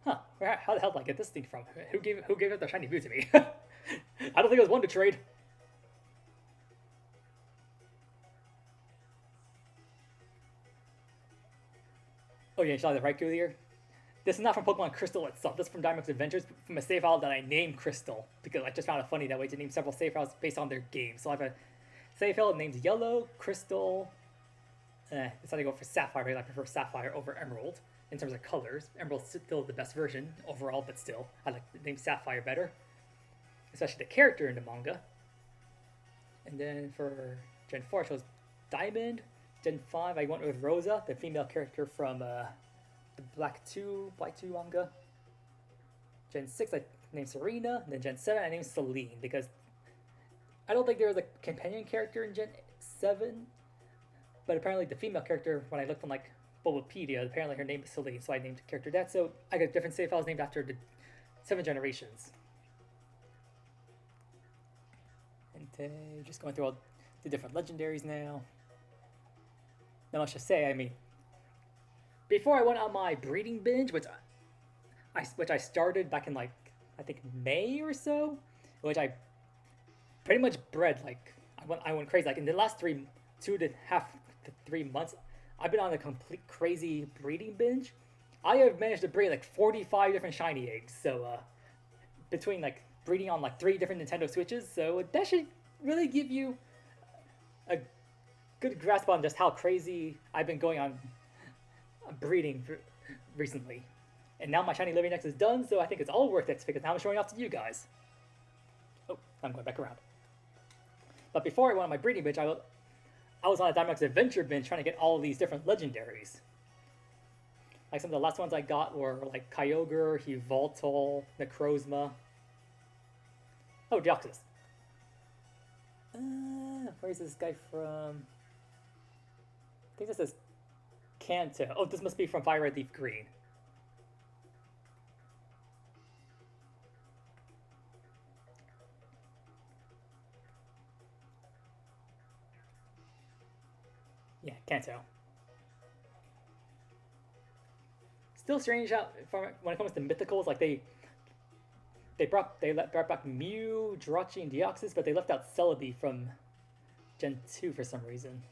Huh. How the hell did I get this thing from? Who gave it the shiny view to me? I don't think it was one to trade. Oh yeah, shall I have the Raikou here? This is not from Pokemon Crystal itself. This is from Diamond's Adventures, from a save file that I named Crystal, because I just found it funny that way to name several save files based on their game. So I have a save file named Yellow, Crystal. Decided to go for Sapphire because I prefer Sapphire over Emerald in terms of colors. Emerald's still the best version overall, but still, I like the name Sapphire better, especially the character in the manga. And then for Gen 4, I chose Diamond. Gen 5, I went with Rosa, the female character from the Black 2 manga. Gen 6, I named Serena. And then Gen 7, I named Celine because I don't think there was a companion character in Gen 7. But apparently the female character, when I looked on like Bulbapedia, apparently her name is Celine, so I named the character that. So I got different save files named after the 7 generations. And just going through all the different legendaries now. Not much to say. I mean, before I went on my breeding binge, which I started back in like I think May or so, which I pretty much bred like I went crazy. Like in the last 2.5 to 3 months, I've been on a complete crazy breeding binge. I have managed to breed like 45 different shiny eggs. So between like breeding on like 3 different Nintendo Switches, so that should really give you a good grasp on just how crazy I've been going on breeding recently. And now my shiny living X is done, so I think it's all worth it because now I'm showing off to you guys. Oh, I'm going back around. But before I went on my breeding binge, I was on a Diamond's Adventure binge trying to get all of these different legendaries. Like some of the last ones I got were like Kyogre, Yveltal, Necrozma. Oh, Deoxys. Where's this guy from? I think this is Kanto. Oh, this must be from Fire Red Leaf Green. Yeah, Kanto. Still strange how when it comes to mythicals, like they brought back Mew, Jirachi, and Deoxys, but they left out Celebi from Gen 2 for some reason.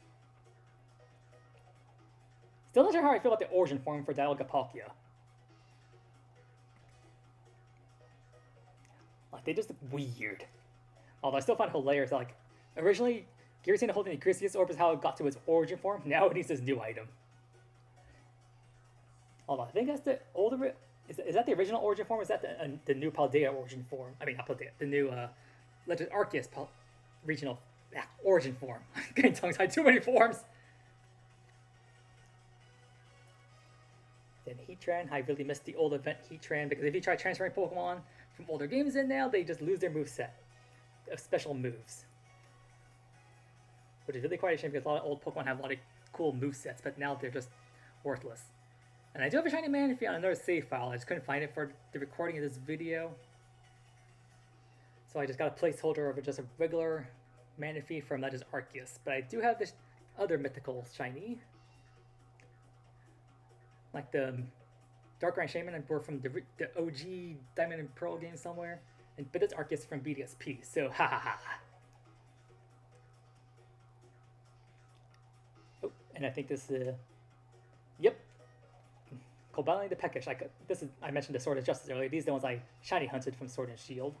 Still not sure how I feel about the origin form for Dialga-Palkia. Like, they just look weird. Although I still find it hilarious that, like, originally, Giratina holding the Grisius Orb is how it got to its origin form. Now it needs this new item. Although I think that's the older... Is that the original origin form, or is that the new Paldea origin form? I mean, not Paldea, the new Legend Arceus regional origin form. I'm getting tongue-tied, too many forms! Then Heatran, I really missed the old event Heatran, because if you try transferring Pokemon from older games in now, they just lose their moveset of special moves. Which is really quite a shame, because a lot of old Pokemon have a lot of cool movesets, but now they're just worthless. And I do have a shiny Manaphy on another save file, I just couldn't find it for the recording of this video. So I just got a placeholder of just a regular Manaphy from Legends Arceus. But I do have this other mythical shiny. Like the Dark Grand Shaman, were from the OG Diamond and Pearl game somewhere. But it's Arceus from BDSP, so ha ha ha. Oh, and I think this yep. Cobalion the Peckish. I mentioned the Sword of Justice earlier. These are the ones I shiny hunted from Sword and Shield.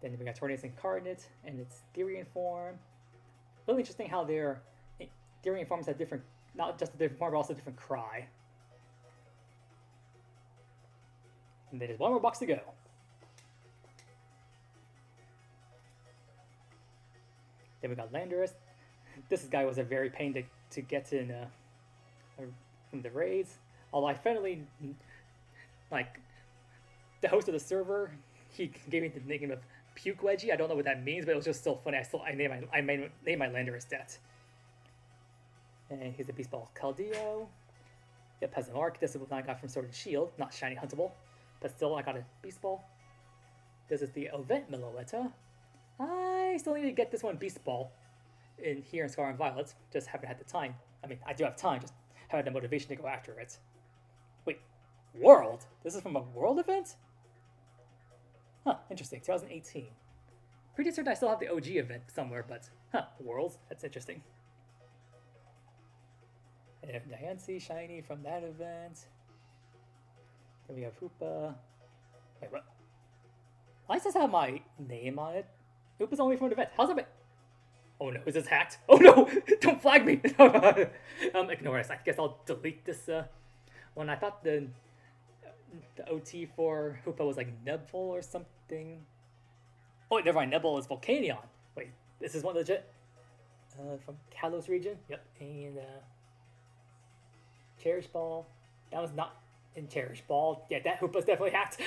Then we got Tornadus Incarnate and its Therian form. Really interesting how their Therian forms have different, not just a different form, but also a different cry. And then there's one more box to go. Then we got Landorus. This guy was a very pain to get in from the raids. Although I finally, like, the host of the server, he gave me the nickname of Puke Wedgie. I don't know what that means, but it was just still funny. I named my lander as that. And here's the Beast Ball Caldeo. Yep, Peasant Arc. This is what I got from Sword and Shield. Not Shiny Huntable, but still I got a Beast Ball. This is the Event Meloetta. I still need to get this one Beast Ball in here in Scar and Violet. Just haven't had the time. I mean, I do have time, just haven't had the motivation to go after it. Wait, World? This is from a World event? Huh, interesting. 2018. Pretty certain I still have the OG event somewhere, but Worlds? That's interesting. And we have Diancie Shiny from that event. Then we have Hoopa. Wait, what? Why does this have my name on it? Hoopa's only from an event. How's that? Oh no, is this hacked? Oh no! Don't flag me! Ignore this. I guess I'll delete this one. I thought the OT for Hoopa was like Nebel or something. Oh, never mind. Nebel is Volcanion. Wait, this is one legit? From Kalos region? Yep. And Cherish Ball. That was not in Cherish Ball. Yeah, that Hoopa's definitely hacked.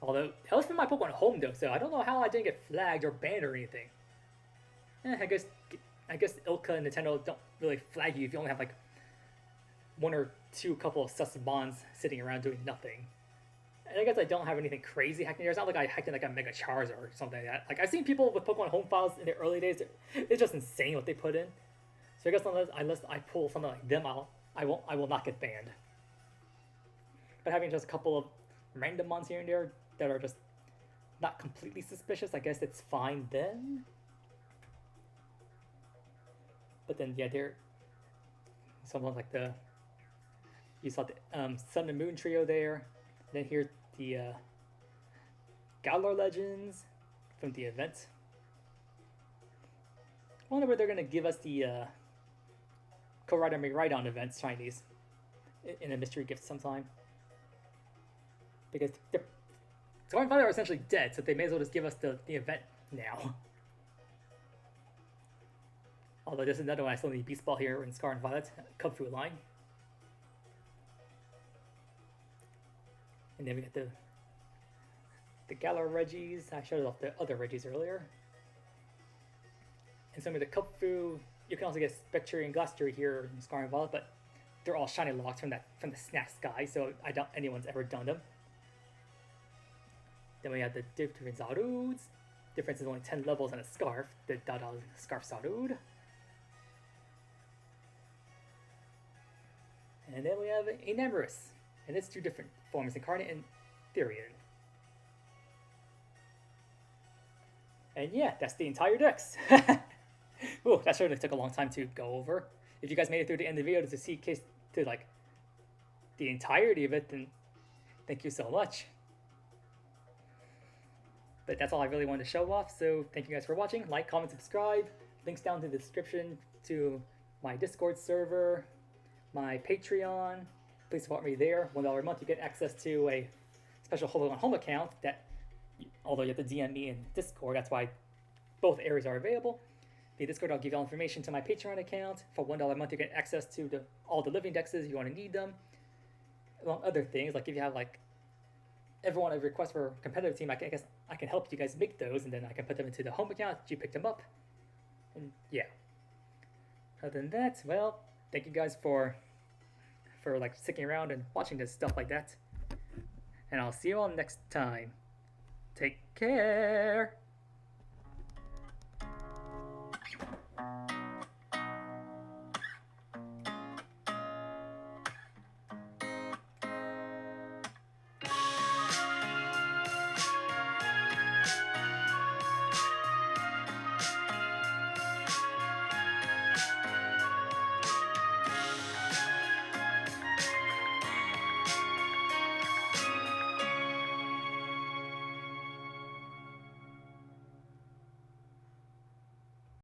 Although, that was from my Pokemon Home though, so I don't know how I didn't get flagged or banned or anything. I guess Ilka and Nintendo don't really flag you if you only have like one or two couple of sus bonds sitting around doing nothing. And I guess I don't have anything crazy hacked in there. It's not like I hacked in like a Mega Charizard or something like that. Like, I've seen people with Pokemon Home files in the early days. It's just insane what they put in. So I guess unless I pull something like them out, I will not get banned. But having just a couple of random ones here and there that are just not completely suspicious, I guess it's fine then. But then, yeah, they're someone like you saw the Sun and Moon trio there. And then here's the Galar Legends from the event. I wonder where they're gonna give us the Koraidon Miraidon events Chinese in a mystery gift sometime. Because Scar and Violet are essentially dead, so they may as well just give us the event now. Although there's another one I still need Beast Ball here in Scar and Violet, Kung Fu line. And then we got the Galar Reggies. I showed off the other Reggies earlier. And some of the Kung Fu, you can also get Spectre and Glastery here in Scar and Violet, but they're all shiny locks from the Snack Sky, so I doubt anyone's ever done them. Then we have the different Zaruds. Difference is only 10 levels and a Scarf. The Dada Scarf Zarud. And then we have Enamorous. And it's two different forms, Incarnate and Therian. And yeah, that's the entire dex. Ooh, that certainly took a long time to go over. If you guys made it through the end of the video to see like the entirety of it, then thank you so much. But that's all I really wanted to show off, so thank you guys for watching. Like, comment, subscribe. Links down in the description to my Discord server, my Patreon. Please support me there. $1 a month, you get access to a special Pokemon Home account that, although you have to DM me in Discord, that's why both areas are available. Via Discord, I'll give you all information to my Patreon account. For $1 a month, you get access to all the living dexes if you want to need them. Among other things, like if you have like everyone a request for a competitive team, I guess I can help you guys make those, and then I can put them into the home account. You picked them up, and yeah. Other than that, well, thank you guys for like sticking around and watching this stuff like that. And I'll see you all next time. Take care.